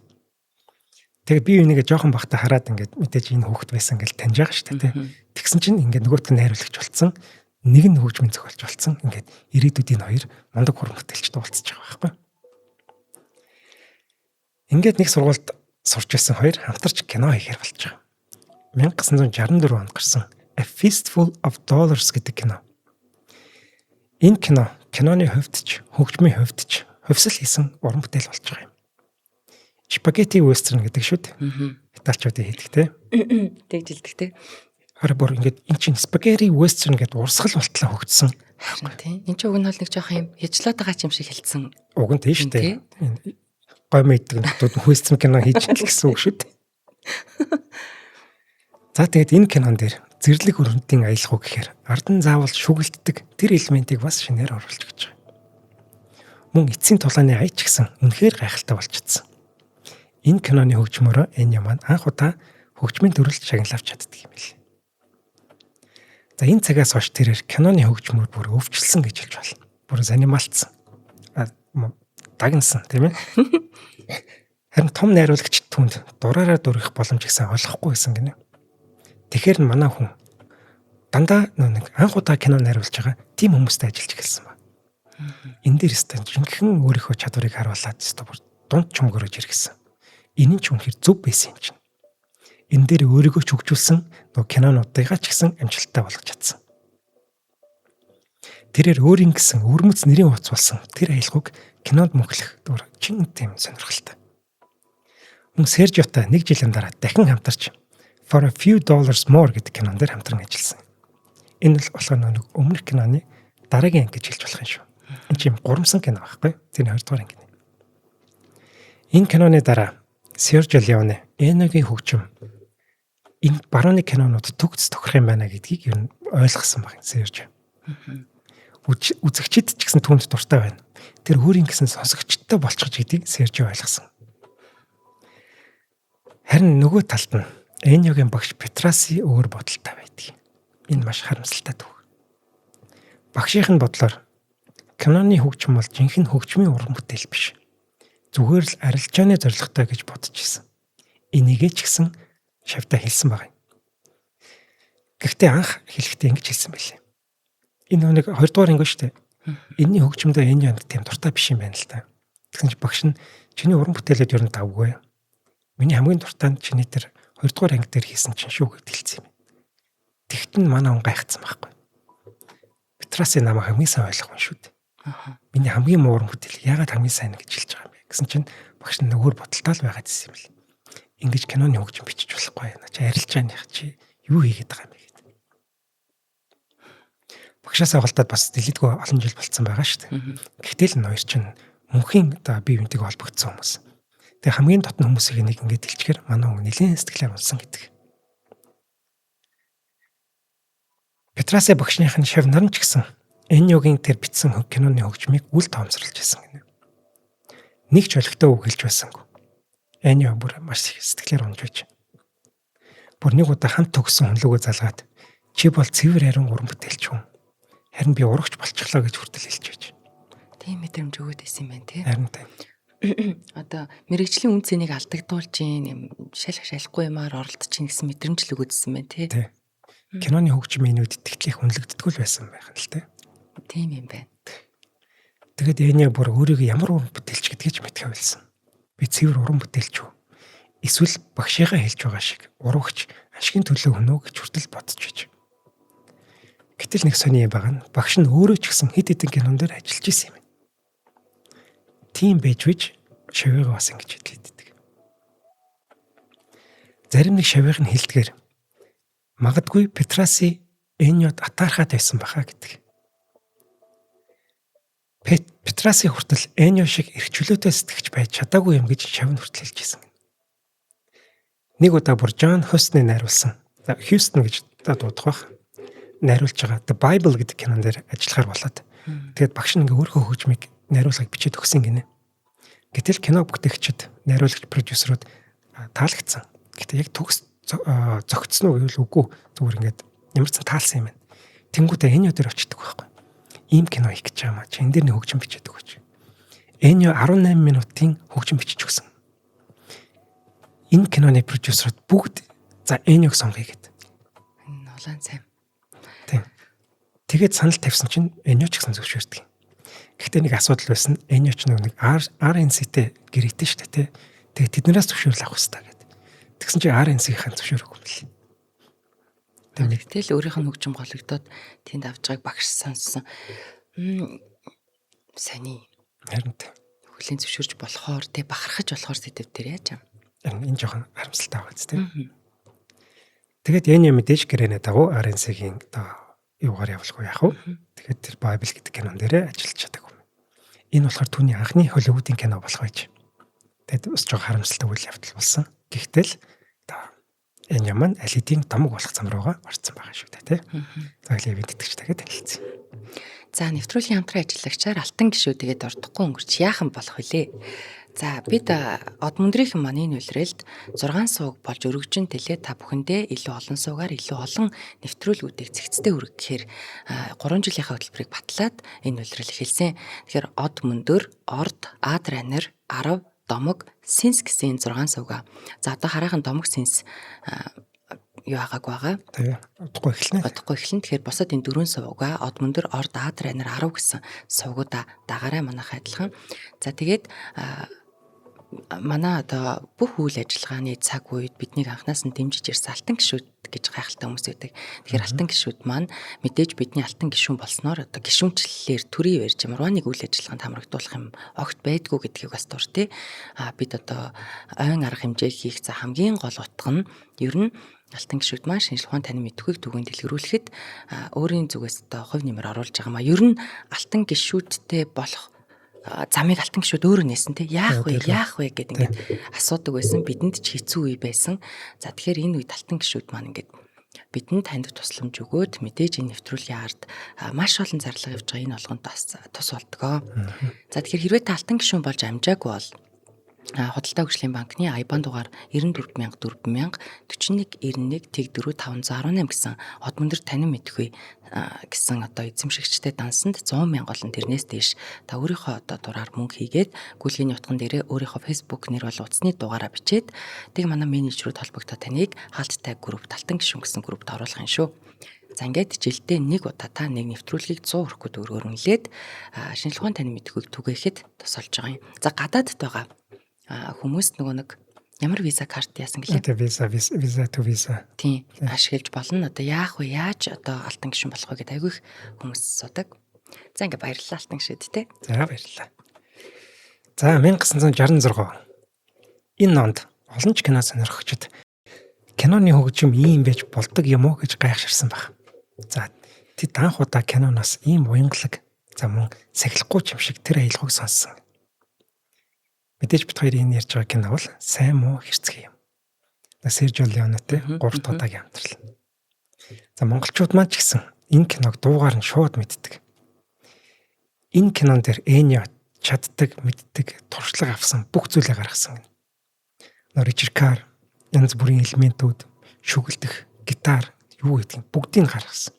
Тэгээ би энийгээ жоохон бахта хараад ингээд мэдээж энэ хүүхэд байсан гэж таньж байгаа шүү дээ. Тэгсэн чинь ингээд нөгөөтг нь найруулагч болсон, нэг нь хөгжмийн зохиолч болсон. Ингээд ирээдүйдийн хоёр мундаг хурам бүтээлчтэй болцож байгаа байхгүй. Ингээд нэг сургуульд сурч байсан хоёр хамтарч кино хийхээр болж байгаа. 1964 онд гарсан A Fistful of Dollars гэдэг кино. Энэ киноны хувьд ч хөгжмийн хувьд ч хувьсэл хийсэн уран бүтээл болж байгаа юм. Спагетти вестерн гэдэг шүү дээ. Италичуудын хийдэг те. Тэгжилдэг те. Харин бүр ингээд эн чинь спагетти western гэдэг урсгал болтлоо хөгжсөн. Харин тийм. Энд чинь уг нь бол нэг жоох юм яжлаад байгаа юм шиг хэлсэн. Уг нь тийм шүү дээ. Гой мэддэг нутууд western кино хийж гэсэн үг шүү дээ. За тэгээд энэ кинон дээр зэрлэг өрөндийн аялах уу гэхээр ардан заавал шүгэлддэг тэр элементийг бас шинээр оруулж өгч байгаа. Мөн эцсийн тулааны аяч гэсэн үнэхээр гайхалтай болж чадсан. Энэ киноны хөгжмөөрөө энэ маань анх удаа хөгжмийн төрөлд шагналж чаддаг юм билээ. За энэ цагаас хойш тэрээр киноны хөгжмөр бүр өвчлсөн гэж хэлж байна. Бүр анималцсан. Дагнсан тийм ээ. Харин том найруулагч түнд дураараа дүрэх боломж гэсэн олохгүй байсан гинэ. Тэгэхээр манай хүн дандаа нэг анх удаа кино найруулж байгаа тийм хүмүүстэй ажиллаж эхэлсэн ба. Энэ дээр өстө жинхэнэ өөрийнхөө чадварыг харуулад өстө бүр дунд чумгөрөж иргэсэн. Энэ нь ч үнэхээр зөв байсан юм чинь. Энэ дээр өөрийгөө ч хөгжүүлсэн нөгөө кинонуудыгаа ч гэсэн амжилттай болгож чадсан. Тэрээр өөрийн гэсэн өвөрмөц нэрийн утас болсон тэр аялгауг кинонд мөнгөлөх дүр чин тийм сонирхолтой. Мөн Сержиотой нэг жилийн дараа дахин хамтарч For a Few Dollars More гэдэг кинон дээр хамтран ажилласан. Энэ л болохоор нэг өмнөх киноны дараагийн анги гэж хэлж болох юм шүү. Энэ чинь гурамсан кино байхгүй? Тэр 2 дугаар анги. Энэ киноны дараа Сержио Леоне Эногийн хөгжим энэ барууны кинонууд төгс тохирох юм байна гэдгийг ер нь ойлгосон баг Сержио. Үзэгчид ч гэсэн түүнд дуртай байна. Тэр өөрийн гэсэн сонсогчтой болчих гэдгийг Сержио ойлгосон. Харин нөгөө талд нь Эногийн багш Петраси өөр бодолтой байдаг. Энэ маш харамсалтай төв. Багшийн бодлоор киноны хөгжим бол жинхэнэ хөгжмийн уран бүтээл биш. Зүгээр л арилжааны зорилготой гэж бодож ирсэн. Энийг ч гэсэн шавьтаа хэлсэн байгаа юм. Гэхдээ анх хэлэхдээ ингэж хэлсэн байлээ. Энэ нэг 2 дугаар анги шүү дээ. Энэний хөгжмөдөө энэ яг тийм дуртай биш юм байна л та. Тэгсэн чинь багш нь чиний уран бүтээлүүд ер нь давгүй. Миний хамгийн дуртай нь чиний тэр 2 дугаар анги дээр хийсэн чинь шүү гэд хэлсэн юм. Тэгтэн манай хүн гайхацсан байхгүй. Петраси намайг хамгийн сайн ойлгох хүн шүү дээ. Миний хамгийн муу уран бүтээл яагаад хамгийн сайн гэж хэлж байгаа юм бэ гэсэн чинь багш нь нөгөө бодолтой л байгаад ирсэн юм бэл. Ингиж киноны хөгжим бичиж болохгүй. Начи арилжааных чи юу хийгээд байгаа юм бэ гэдэг. Багшаасаа голдоод бас дэлгэдэггүй олон жил болцсон байгаа шүү дээ. Гэтэл энэ хоёр чинь мөнхийн одоо бие биентэйг холбогдсон хүмүүс. Тэгээ хамгийн дотны хүмүүсийг нэг ингэж дэлчгээр манай хүн нэлийн сэтгэлээр унсан гэдэг. Петраси багшныхын шав наран ч гэсэн Эньогийн тэр бичсэн киноны хөгжмийг үл тоомсорлж байсан гэнэ. Нэг ч олигтой үг хэлж байсангүй. Эньо бүр маш их сэтгэлээр унж байж. Бүр нэг удаа хамт төгссөн хүнлүүгөө залгаад чи бол цэвэр харин уран бүтээлч хүн. Харин би урагч болчихлоо гэж хүртэл хэлж байж. Тийм мэдрэмж өгөөд исэн юм байна тий. Харин тийм. Одоо мэрэгжлийн үн цэнийг алдагдуулж юм шалахгүй юмар оролдож ийн гэсэн мэдрэмж л өгөөдсөн байна тий. Киноны хөгжмийн нүд итгэхлийг хүнлэгддэггүй л байсан байх нь л тий. Тийм юм байна. Тэгэд Эня бүр өөрийгөө ямар уран бүтээлч гэдгийг ч мэдхэ байлсан. Би цэвэр уран бүтээлч үү? Эсвэл багшийнхаа хэлж байгаа шиг урагч ашигын төлөө хөнөө гэж хүртэл бодож байж. Гэтэл нэг сони юм байгаа нь багш нь өөрөө ч гэсэн хэд хэдэн кинон дээр ажиллаж исэн юм. Тийм байж вич шавьяага бас ингэж хэлдэг. Зарим нэг шавьяаг нь хэлдгээр магадгүй Петраси Эньод атаархаад байсан баха гэдэг. Петраси хүртэл Эньо шиг эрх чөлөөтэй сэтгэж байж чадаагүй юм гэж шавь нь хүртэл хэлжсэн. Нэг удаа бүр Джон Хостны найруулсан Хьюстон гэж дуудах бах. Найруулж байгаа The Bible гэдэг кинон дээр ажиллахаар болоод тэгээд багш нь ингээ өөрийнхөө хөгжмийг найруулгыг бичиж өгсөн гинэ. Гэтэл кино бүтээгчид, найруулагч, продюсерууд таалагдсан. Гэтэ яг төгс зөгцсөн уу гэвэл үгүй зүгээр ингээд ямар ч таалсан юм байна. Тэнгүүтээ Эньо дээр очдөг байхгүй. Ийм кино хийх гэж байгаа маа. Чи энэ дээр нэг хөгжим бичээд өгөөч. Эньо 18 минутын хөгжим бичиж өгсөн. Энэ киноны продюсерууд бүгд за Эньог сонгоё гэд. Энэ улаан сайн. Тийм. Тэгээд санал тавьсан чинь Эньо ч гэсэн зөвшөөрдөг. Гэхдээ нэг асуудал байсан. Эньо ч нэг RNC-тэй гэрээтэй шүү дээ. Тэгээд тэднээс зөвшөөрөл авах хэрэгтэй гэдэг. Тэгсэн чинь RNC-ийн зөвшөөрөхгүй юм бэл. Тэгэл өөрийнх нь хөгжим гологдоод тэнд авч байгааг багш сонссон. Сани. Харин Хөлийн зөвшөөрч болохоор тэ бахархаж болохоор сэдв дээр яаж юм. Энэ жоохон харамсалтай байгаа зү. Тэгээд Энио мэдээж гэрэнэ дагуу RNC-ийн юугаар явуулгүй яах вэ? Тэгээд тэр Bible гэдэг кинон дээрээ ажиллаж чаддаг юм. Энэ болохоор түүний анхны Холливуудын кино болох байж. Тэгээд бас жоо харамсалтай үйл явдал болсон. Гэхдээ л Энио маань аль хэдийн томог болох зам руугаа орсон байгаа шүү дээ, тий. За Левийн тэтгэгчтэйгээ танилцсан. За нэвтрүүлгийн хамтран ажиллагчаар алтан гишүүдгээд ордохгүй өнгөрч яахан болох вүлээ. За бид од мөндрийнхэн маань энэ үйлрэлд 6 сууг болж өргөжин тэлээ та бүхэндээ илүү олон суугаар илүү олон нэвтрүүлгүүдийг зэгцтэй хүргэх гэхээр 3 жилийнхаа хөтөлбөрийг батлаад энэ үйлрэл эхэлсэн. Тэгэхээр од мөндөр, орд, ад ранер, арав, домог, синс гэсэн 6 суугаа. За одоо хараахан домог синс юу байгаа. Тэгээ удахгүй эхэлнэ. Тэгэхээр босоод энэ 4 суугаа од мөндөр, орд, ад ранер, арав гэсэн суугуудаа дагаараа манайх адилхан. За тэгээд манай одоо бүх үйл ажиллагааны цаг үед биднийг анханаас нь дэмжиж ирсэн алтан гишүүд гэж гайхалтай хүмүүс байдаг. Тэгэхээр алтан гишүүд маань мэдээж бидний алтан гишүүн болсноор одоо гишүүнчлэлээр төрийн барьж ямар нэг үйл ажиллагаанд хамрагдуулах юм огт байдгүй гэдгийг бас дур тий. Бид одоо ойн арга хэмжээ хийх за хамгийн гол утга нь ер нь алтан гишүүд маань шинжлэх ухааны танин мэдхүйг түгээн дэлгэрүүлэхэд өөрийн зүгээс одоо хувь нэмэр оруулж байгаа маа. Ер нь алтан гишүүдтэй болох замыг алтан гишүүд өөрөө нээсэн те яах вэ гэд ингээд асуудаг байсан. Бидэнд ч хэцүү үе байсан. За тэгэхээр энэ үед алтан гишүүд маань ингээд бидэнд танд тусламж өгөөд мэдээж энэ нэвтрүүлгийн ард маш олон зарлага явж байгаа энэ олгонд бас тус болдгоо. За тэгэхээр хэрвээ та алтан гишүүн болж амжаагүй бол Худалдаа хөгжлийн банкны IBAN дугаар 94400 4191 тэг 4518 гэсэн од мөндөр танин мэдхгүй гэсэн одоо эзэмшигчтэй дансанд 100,000 олон тэрнээс дээш та өөрийнхөө одоо дураар мөнгө хийгээд гүйлгээний утган дээрээ өөрийнхөө Facebook нэр бол утасны дугаараа бичээд тэг манай менежерүүд холбогдоо таныг хаалттай групп Алтан гишүүн гэсэн группт оруулах юм шүү. За ингээд жилдээ нэг удаа та нэг нэвтрүүлгийг 100 өрхөд өргөнлээд шинжлэх ухааны танин мэдхүйг түгээхэд тусалж байгаа юм. За гадаадд байгаа хүмүүст нөгөө нэг ямар виза карт яасан гэлээ. Виза to visa. Тийм ашиглаж болно. Одоо яах вэ? Яаж одоо алтан гишүүн болох вэ гэдэг айгүй их хүмүүс асуудаг. За ингээ баярлалаа алтан гишүүд те. За баярлалаа. За 1966 энэ онд олон ч кино сонирхогчид киноны хөгжим ийм байж болдог юм уу гэж гайхширсан баг. За тэд анх удаа киноноос ийм уянгалаг за мөн сахилахгүй юм шиг тэр аялгыг сонссон. Мэдээж бид хоёрын энэ ярьж байгаа кино бол сайн муу хэрцгий юм. Сержио Леонетэй 3 дахь удаагийн хамтрал. За монголчууд маань ч гэсэн энэ киног дуугаар нь шууд мэддэг. Энэ кинон дээр Энио чаддаг, мэддэг, туршлага авсан бүх зүйлээ гаргасан. Ричард янз бүрийн элементүүд, шүглдэх, гитар, юу гэдгийг бүгдийг гаргасан.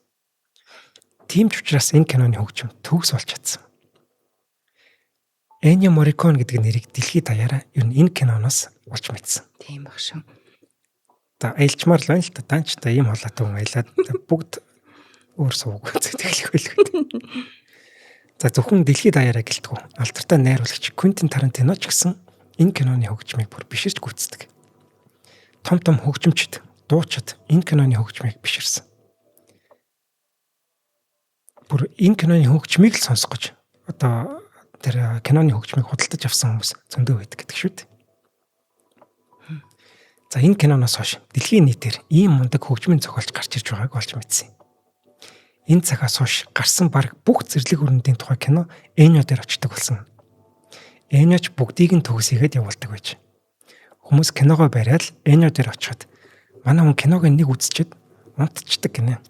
Тийм ч учраас энэ киноны хөгжим төгс болж чадсан. Энио Морриконе гэдэг нэрийг дэлхийд даяараа ер нь энэ киноноос олж мэдсэн. Тийм баг шүү. За аялчмаар л байна л та. Данч та ийм холоотой хүн аялаад бүгд өөр сууг үзэх байлгүй. За зөвхөн дэлхийд даяараа гэлтгүү. Алдартай найруулагч Квентин Тарантино ч гэсэн энэ киноны хөгжмийг бүр биширч гүйцэтгэв. Том хөгжимчд, дуучид энэ киноны хөгжмийг биширсэн. Бүр энэ киноны хөгжмийг л сонсох гэж одоо тэр киноны хөгжмийг худалдаж авсан хүмүүс зөндөө байдаг гэдэг шүү дээ. За энэ киноноос хойш дэлхийн нийтээр ийм мундаг хөгжмийн зохиолч гарч ирж байгааг олж мэдсэн. Энэ цагаас хойш гарсан баг бүх зэрлэг өрнөдийн тухай кино Энио дээр очдог болсон. Эниоч бүгдийг нь төгсөйгээд явуулдаг байж. Хүмүүс киногоо бариад Энио дээр очиход манай хүн киног нэг үзчихэд унтчихдаг гинэ.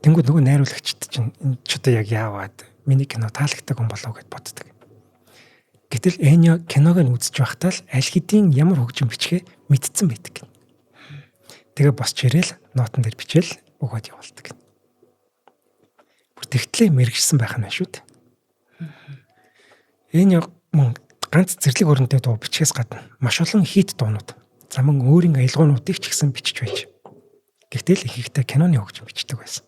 Тэнгүүд нөгөө найруулагчд чинь энэ ч одоо яг яаваад миний кино таалагдаг хүн болов гэд боддог. Гэтэл Энио киног нь үзэж байхдаа л аль хэдийн ямар хөгжим бичгээ мэдсэн байдаг. Тэгээ босч ирээл ноотон дээр бичээл өгөөд явуулдаг. Бүр тэгтлээ мэрэгсэн байх нь шүү дээ. Энио мөн ганц зэрлэг өрөндөө дуу бичгээс гадна маш олон хит дуунууд заман өөрийн аялгуунуудыг ч гэсэн бичиж байж. Гэтэл их ихтэй киноны хөгжим бичдэг байсан.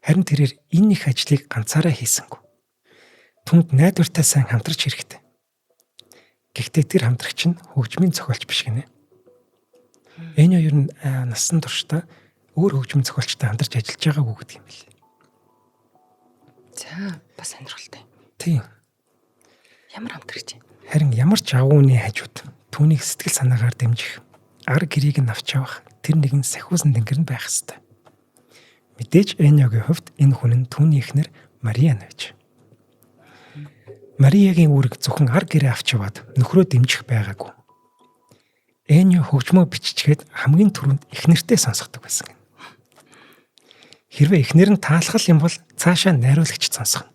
Харин тэрээр энэ их ажлыг ганцаараа хийсэнгүй. Түнд найдвартай сайн хамтарч хэрэгтэй. Гэхдээ тэр хамтрагч нь хөгжмийн зохиолч биш гинэ. Энио ер нь насан туршдаа өөр хөгжмийн зохиолчтой хамтарч ажиллаж байгаагүй гэдэг юм билээ. За бас сонирхолтой. Тийм. Ямар хамтрагч юм? Харин ямар ч агууны хажууд түүнийг сэтгэл санаагаар дэмжих, ар гэрийг нь авч явах тэр нэгэн сахиусан тэнгэр нь байх ёстой. Мэдээж Эниогийн хувьд энэ хүн нь түүний эхнэр Мария нэж. Мариягийн үүрэг зөвхөн ар гэрээ авч яваад нөхрөө дэмжих байгаагүй. Энио хөгжмөө биччихээд хамгийн түрүүнд эхнэртээ сонсгодог байсан гэнэ. Хэрвээ эхнэр нь таалхал юм бол цаашаа найруулагч сонсгоно.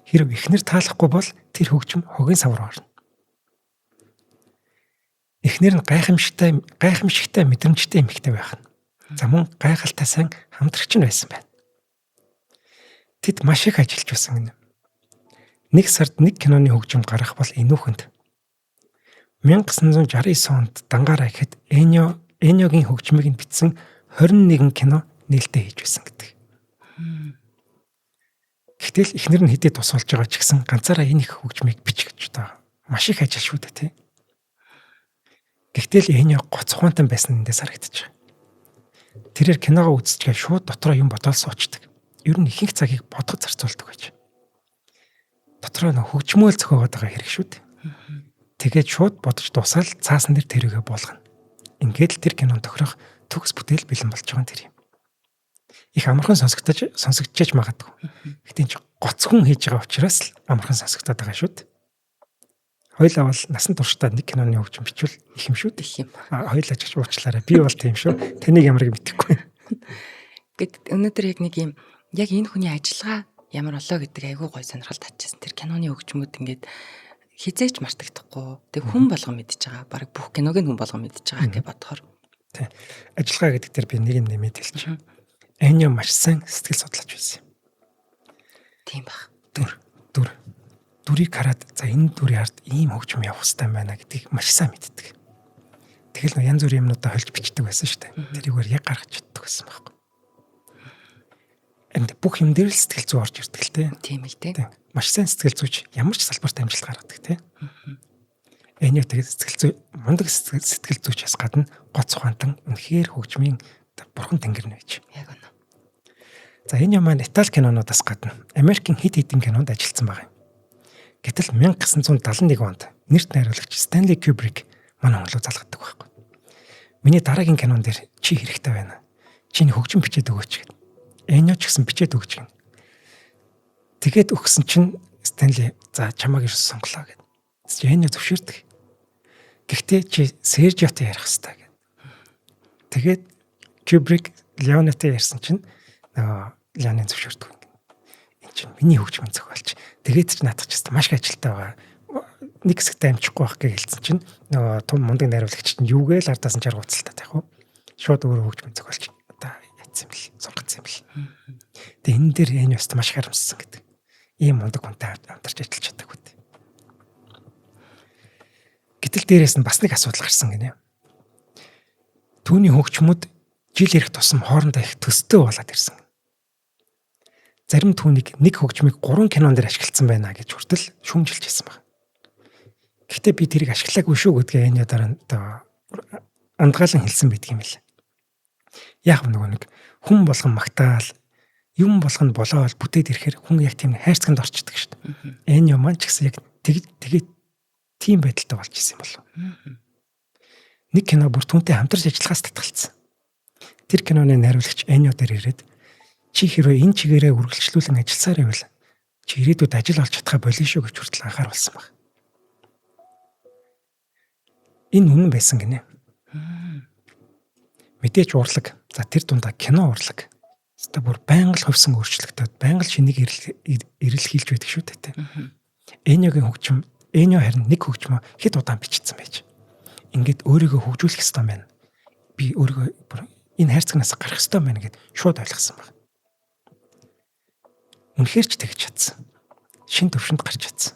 Хэрв эхнэр таалахгүй бол тэр хөгжим хогийн сав руу орно. Эхнэр нь гайхамшигтай мэдрэмжтэй эмэгтэй байх нь. За мөн гайхалтай сайн хамтрагч нь байсан байна. Тэд маш их ажиллаж байсан гэнэ. Нэг сард нэг киноны хөгжим гарах бол энүүхэнд. 1969 онд дангаараа ихэд Эниогийн хөгжмийг нь бичсэн 21 кино нээлттэй хийж байсан гэдэг. Гэтэл эхнэр нь хэдий тус болж байгаа ч гэсэн ганцаараа энэ их хөгжмийг бичих гэж одоо маш их ажил шүү дээ тий. Гэхдээ Энио гоц ухаантай байсан эндээс харагдаж байгаа. Тэрээр киногоо үзчихээ шууд дотроо юм бодоод суучдаг. Ер нь ихэнх цагийг бодоход зарцуулдаг гэж. Дотроо нөх хөгжмөөл зохиогоод байгаа хэрэг шүү дээ. Тэгээд шууд бодож дуусаад цаасан дээр тэрийгэ болгоно. Ингээд л тэр кинон тохирох төгс бүтээл бэлэн болж байгаа юм тэр юм. Их амархан сонсогдож магадгүй. Гэтэ энэ гоц хүн хийж байгаа учраас л амархан сонсогдоод байгаа шүү дээ. Хоёлаа бол насан туршдаа нэг киноны хөгжим бичвэл их юм шүү дээ. Их юм. Хоёлаа ч уучлаарай. Би бол тийм шүү. Таныг ямарыг мэдэхгүй. Гэт өнөөдөр яг нэг юм яг энэ хүний ажиллагаа ямар болоо гэдэг айгүй гой сонирхол татчихсан. Тэр киноны хөгжмүүд ингээд хизээч мартагдахгүй. Тэг хүн болгон мэдчихэж байгаа. Бараг бүх киног нь хүн болгон мэдчихэж байгаа гэж бодохоор. Тийм. Ажиллагаа гэдэг дээр би нэг юм нэмээд хэлчих. Энио маш сайн сэтгэл судлаач байсан. Тийм баг. Дүрийг хараад за энэ дүрийн ард ийм хөгжим явах хэрэгтэй байна гэдгийг маш сайн мэддэг. Тэгэл нөө янз бүрийн юмнуудаа холж бичдэг байсан шүү дээ. Тэрийгээр яг гаргаж чаддаг байсан байхгүй. Энд бүх юм дээр л сэтгэл зүй орж ирдэг л те. Тийм л те. Маш сайн сэтгэл зүйч ямар ч салбарт амжилт гаргадаг те. Энийг тэгээд сэтгэл зүй мундаг сэтгэл зүйчээс гадна гоц ухаантан үнэхээр хөгжмийн бурхан тэнгэр нь байж. Яг үнэ. За энэ маань Итали кинонуудаас гадна Америкийн хэд хэдэн кинонд ажилласан байгаа юм. Гэтэл 1971 онд нэрт найруулагч Стэнли Кубрик манай хонглоо залгадаг байхгүй. Миний дараагийн кинон дээр чи хэрэгтэй байна. Чиний хөгжим бичээд өгөөч гэд. Энио ч гэсэн бичээд өгч гин. Тэгээд өгсөн чинь Стэнли за чамааг ирс сонглоо гэд. Энио зөвшөөрдөг. Гэхдээ чи Сержиотой ярих хэрэгтэй гэд. Тэгээд Кубрик Леонетой ярьсан чинь Леонен зөвшөөрдөг. Чинь миний хөгжмийн зохиолч. Тэгээд ч наадах ч гэсэн маш их ажилтаа байгаа. Нэг хэсэгтээ амжихгүй байх гэж хэлсэн чинь нөгөө том мундаг найруулагч чинь юугээл ардаас нь жаргууцалтай таах уу? Шууд өөрөө хөгжмийн зохиолч одоо яцсан бэл сонгоцсон юм бэл. Тэгээд энэ дээр энэ өст маш их харамссан гэдэг. Ийм мундаг хүнтэй хамтарч ажиллаж чаддаг үү. Гэтэл дээрээс нь бас нэг асуудал гарсан гинэ. Түүний хөгжмөд жил ирэх тусам хоорондоо их төстэй болоод ирсэн. Зарим түүнийг нэг хөгжмийг 3 кинон дээр ашигласан байна гэж хүртэл шүүмжилж байсан баг. Гэхдээ би тэрийг ашиглаагүй шүү гэдгээ энэ дараа андгаалan хэлсэн байдаг юм л. Яг нөгөө нэг хүн болгон магтаал юм болгонд болоод бүтээд ирэхээр хүн яг тийм хайрцагт орчдөг шүү дээ. Энэ юм маань ч гэсэн яг тэгээд тийм байдалтай болж исэн юм болов. Нэг кино бүр түүнтэй хамтарч ажиллахаас татгалцсан. Тэр киноны найруулагч Энио дээр ирээд чи хэрвээ энэ чигээрээ үргэлжлүүлэн ажилласаар байвал чи ирээдүйд ажил олж чадхаа болно шүү гэж хүртэл анхааруулсан баг. Энэ үнэн байсан гинэ. Мэдээж урлаг. За тэр дундаа кино урлаг. Өөртөө бүр байнга л хөвсөн өөрчлөгдөд байнга л шинийг ирэл хийлж байдаг шүү дээ. Эниогийн хөгжим, Энио харин нэг хөгжмөө хэд удаан бичсэн байж. Ингээд өөрийгөө хөгжүүлэх ёстой байна. Би өөрийгөө энэ хайрцагнаас гарах ёстой байна гэд шууд ойлгосон баг. Үнэхээр ч тэгж чадсан. Шин төвшөнд гарч чадсан.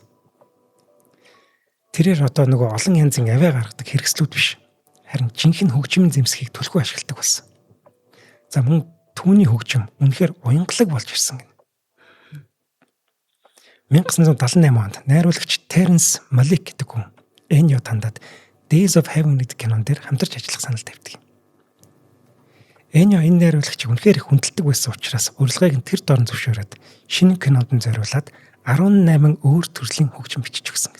Тэрээр одоо нөгөө олон янзын аваа гаргадаг хэрэгслүүд биш. Харин жинхэнэ хөгжмийн зэмсгийг төлхөө ашигладаг болсон. За мөн түүний хөгжим үнэхээр уянгалаг болж ирсэн гэнэ. 1978 онд найруулагч Теренс Малик гэдэг хүн Энио тандаад Days of Heaven гэдэг кинон дээр хамтарч ажиллах санал тавьдаг. Энио энэ найруулагчийг үнэхээр их хүндэлдэг байсан учраас урилгыг нь тэр дорн зөвшөөрөөд шинэ кинонд нь зориулаад 18 өөр төрлийн хөгжим бичиж өгсөн.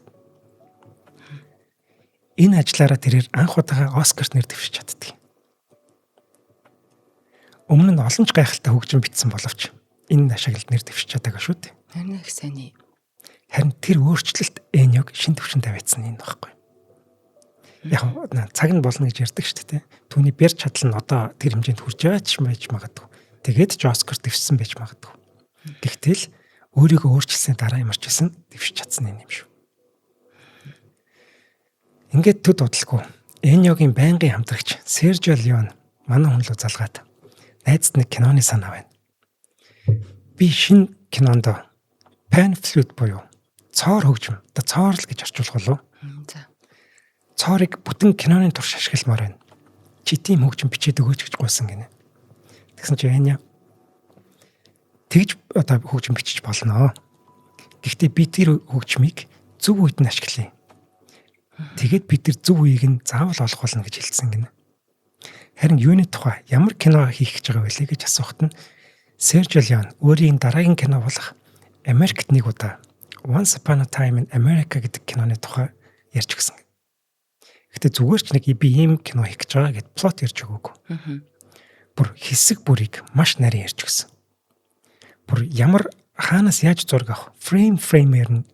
Энэ ажлаараа тэрээр анх удаага Оскарт нэр дэвшиж чаддаг. Өмнө нь олон ч гайхалтай хөгжим бичсэн боловч энэ ашиглалт нэр дэвшиж чадаагүй шүү дээ. Харин их сайн. Харин тэр өөрчлөлт Эниог шин төвшөнд тавьсан энэ баггүй. Яг цаг нь болно гэж ярьдаг шүү дээ. Түүний барьж чадал нь одоо тэр хэмжээнд хүрч байгаа ч байж магадгүй. Тэгээд ч Оскар дэвшсэн байж магадгүй. Гэхдээ л өөрийгөө өөрчилсөн дараа ямарч байсан дэвшиж чадсан юм шүү. Ингээд төд удалгүй Эниогийн байнгын хамтрагч Сержио Леоне манай хүн рүү залгаад найзад нэг киноны санаа байна. Би шинэ кинонд pan flute буюу цоор хөгжим, цоорл гэж орчуулах болов. За. Цоорыг бүтэн киноны турш ашигламаар байна. Чи тийм хөгжим бичээд өгөөч гэж гуйсан гинэ. Тэгсэн чи Энио тэгж одоо хөгжим бичиж болно. Гэхдээ би тэр хөгжмийг зөв үед нь ашиглая. Тэгээд бид тэр зөв үеийг нь заавал олох болно гэж хэлсэн гинэ. Харин юуны тухай ямар кино хийх гэж байгаа вэ гэж асуухад нь Сержио Леоне өөрийн дараагийн кино болох Америкт нэг удаа Once Upon a Time in America гэдэг киноны тухай ярьж өгсөн. Гэтэ зүгээр ч нэг би ийм кино хийх гэж байгаа гэд плот ярьж өгөөгүй. Бүр хэсэг бүрийг маш нарийн ярьж өгсөн. Бүр ямар хаанаас яаж зураг авах, фреймээр нь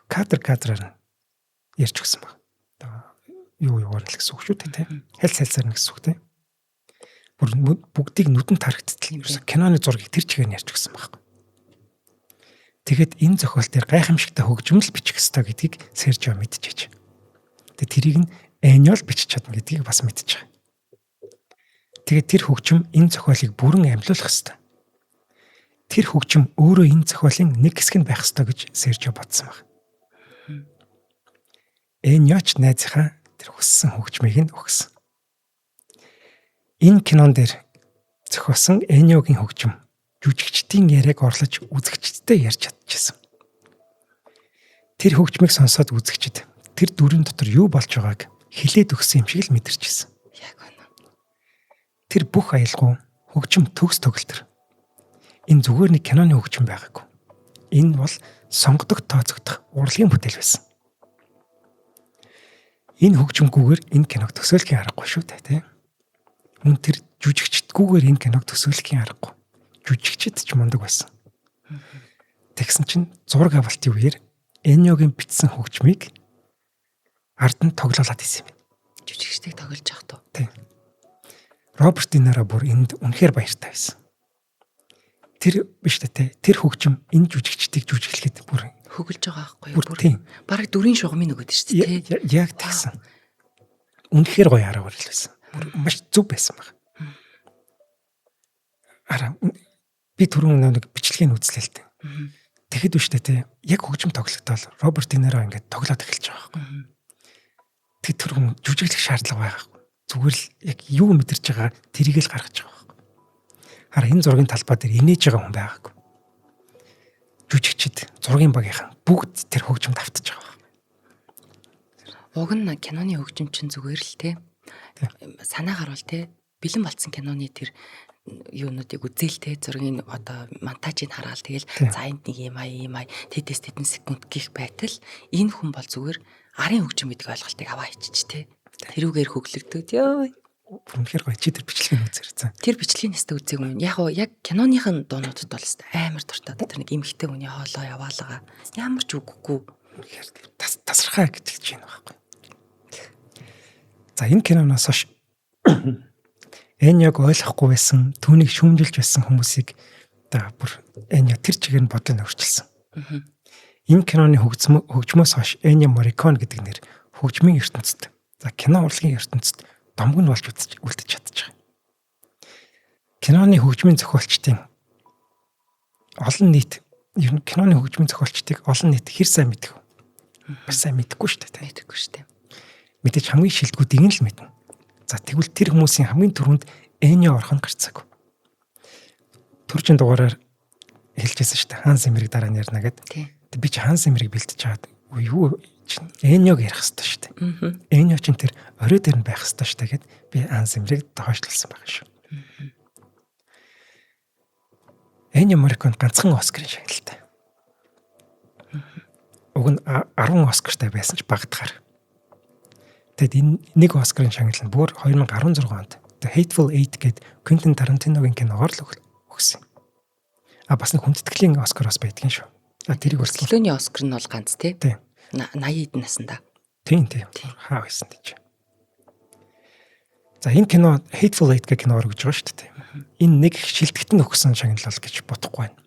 кадраар нь ярьж өгсөн баг. Юугаар л гэсэн үг шүү дээ. Хялсаар нь гэсэн үг тийм. Бүр бүгдийг нүдэнд харагдтал киноны зургийг тэр чигээр нь ярьж өгсөн баг. Тэгэхэд энэ зохиол дээр гайхамшигтай хөгжмөл бичих ёстой гэдгийг Сержио мэдчихэж. Тэгээд тэрийг нь Энио бичих чадна гэдгийг бас мэдчихэж. Тэгээд тэр хөгжим энэ зохиолыг бүрэн амьлуулах ёстой. Тэр хөгжим өөрөө энэ зохиолын нэг хэсэг нь байх ёстой гэж Сержио бодсон баг. Эниоч найзынхаа тэр хүссэн хөгжмийг нь өгсөн. Энэ кинон дээр зохиосон Эниогийн хөгжим жүжигчдийн яриаг орлож үзэгчдтэй ярьж чадчихсан. Тэр хөгжмийг сонсоод үзэгчд тэр дүрийн дотор юу болж байгааг хэлээд өгсөн юм шиг л мэдэрчсэн. Яг үнэ. Тэр бүх аялгау хөгжим төгс төгөлтөр. Энэ зүгээр нэг киноны хөгжим байгаагүй. Энэ бол сонгодог тооцогдох урлагийн бүтээл байсан. Энэ хөгжимгүйгээр энэ киног төсөөлхийн аргагүй шүү дээ, тийм. Мөн тэр жүжигчдгүйгээр энэ киног төсөөлхийн аргагүй. Жүжигчд ч мундаг байсан. Тэгсэн чинь зураг авалтын үеэр Эниогийн бичсэн хөгжмийг ард нь тоглоулаад исэн юм. Жүжигчдийг тоглож явах туу. Тийм. Роберт Де Ниро бүр энд үнэхээр баяртай байсан. Тэр биш дээ, тэр хөгжим энэ жүжигчдийг жүжиглэхэд бүр хөглж байгаа байхгүй юу? Бүр тийм. Бараг дүрийн шугамын нөгөөд шүү дээ. Яг тэгсэн. Үнэхээр гоё арга барил байсан. Бүр маш зөв байсан баг. Би түрүүн нэг бичлэгийг үзлээ л дээ. Тэгэхэд биш дээ, яг хөгжим тоглогдоод Роберт Де Ниро ингээд тоглоод эхэлж байгаа байхгүй. Тэг тэр хүн жүжиглэх шаардлага байхгүй. Зүгээр л яг юу мэдэрч байгаа тэрийг л гаргаж байгаа байхгүй. Хараа энэ зургийн талбай дээр инээж байгаа хүн байгаагүй. Жүжигчд, зургийн багийнхан бүгд тэр хөгжимд автаж байгаа байхгүй. Уг нь киноны хөгжим чинь зүгээр л те. Санаа гарвал те. Бэлэн болцсон киноны тэр юунуудыг үзээлтэй зургийн одоо монтажийг хараал тэгэл за энд нэг юм ая тэдэс тэдэн секунд гих байтал энэ хүн бол зүгээр арын хөгжим гэдэг ойлголтыг аваа ичиж те тэрүүгээр хөглөгдөд ёо үнэхээр гоё чи тэр бичлэгийг үзэрсэн. Тэр бичлэгийн нэстэ үзег юм. Яг киноныхын дуунуудад бол амар дуртай тэр нэг эмхтэй хүний хоолой яваалгаа ямар ч үггүй үнэхээр тасархаа гэдэг чинь байхгүй. За энэ киноноос хойш Эниог ойлгохгүй байсан, түүнийг шүүмжилж байсан хүмүүсийг одоо бүр Энио тэр чигээр нь бодлоо өөрчилсөн. Энэ киноны хөгжмөөс хойш Энио Морриконе гэдэг нэр хөгжмийн ертөнцид, за кино урлагийн ертөнцид домг нь болж үлдэж чадчих. Киноны хөгжмийн зохиолчдын олон нийт ер нь киноны хөгжмийн зохиолчдыг олон нийт хэр сайн мэдэх вэ? Бас сайн мэдэхгүй шүү дээ. Мэдэхгүй шүү дээ. Мэдээж хамгийн шилдэгүүдийг нь л мэднэ. За тэгвэл тэр хүмүүсийн хамгийн түрүүнд Энио орхон гарцаагүй. Төрчин дугаараар хэлжсэн шүү дээ. Хаан Симэрийг дараа нь ярина гэдэг. Тэг би чи Хаан Симэрийг бэлдэж чаад юу чинь Эниог ярих хэрэгтэй шүү дээ. Энио чинь тэр орой дээр нь байх хэрэгтэй шүү дээ гэд би Хаан Симэрийг доошлуулсан байгаа шүү. Энио Морриконе ганцхан Оскарын шагналтай. Уг нь 10 Оскартай байсан ч багтахаар. Тэгэд энэ нэг Оскарын шагнал нь бүр 2016 онд The Hateful Eight гээд Quentin Tarantino-гийн киногоор л өгсөн. Бас нэг хүндэтгэлийн Оскараас байдгийн шүү. Тэрийг өрсөлдөө. Төлөөний Оскар нь бол ганц тий. Тийм. 80-д наснда. Тийм. Хаа байсан гэж. За энэ кино Hateful Eight гэх киноор өгж байгаа шүү дээ. Энэ нэг шилдэгтэн өгсөн шагнал бол гэж бодохгүй байна.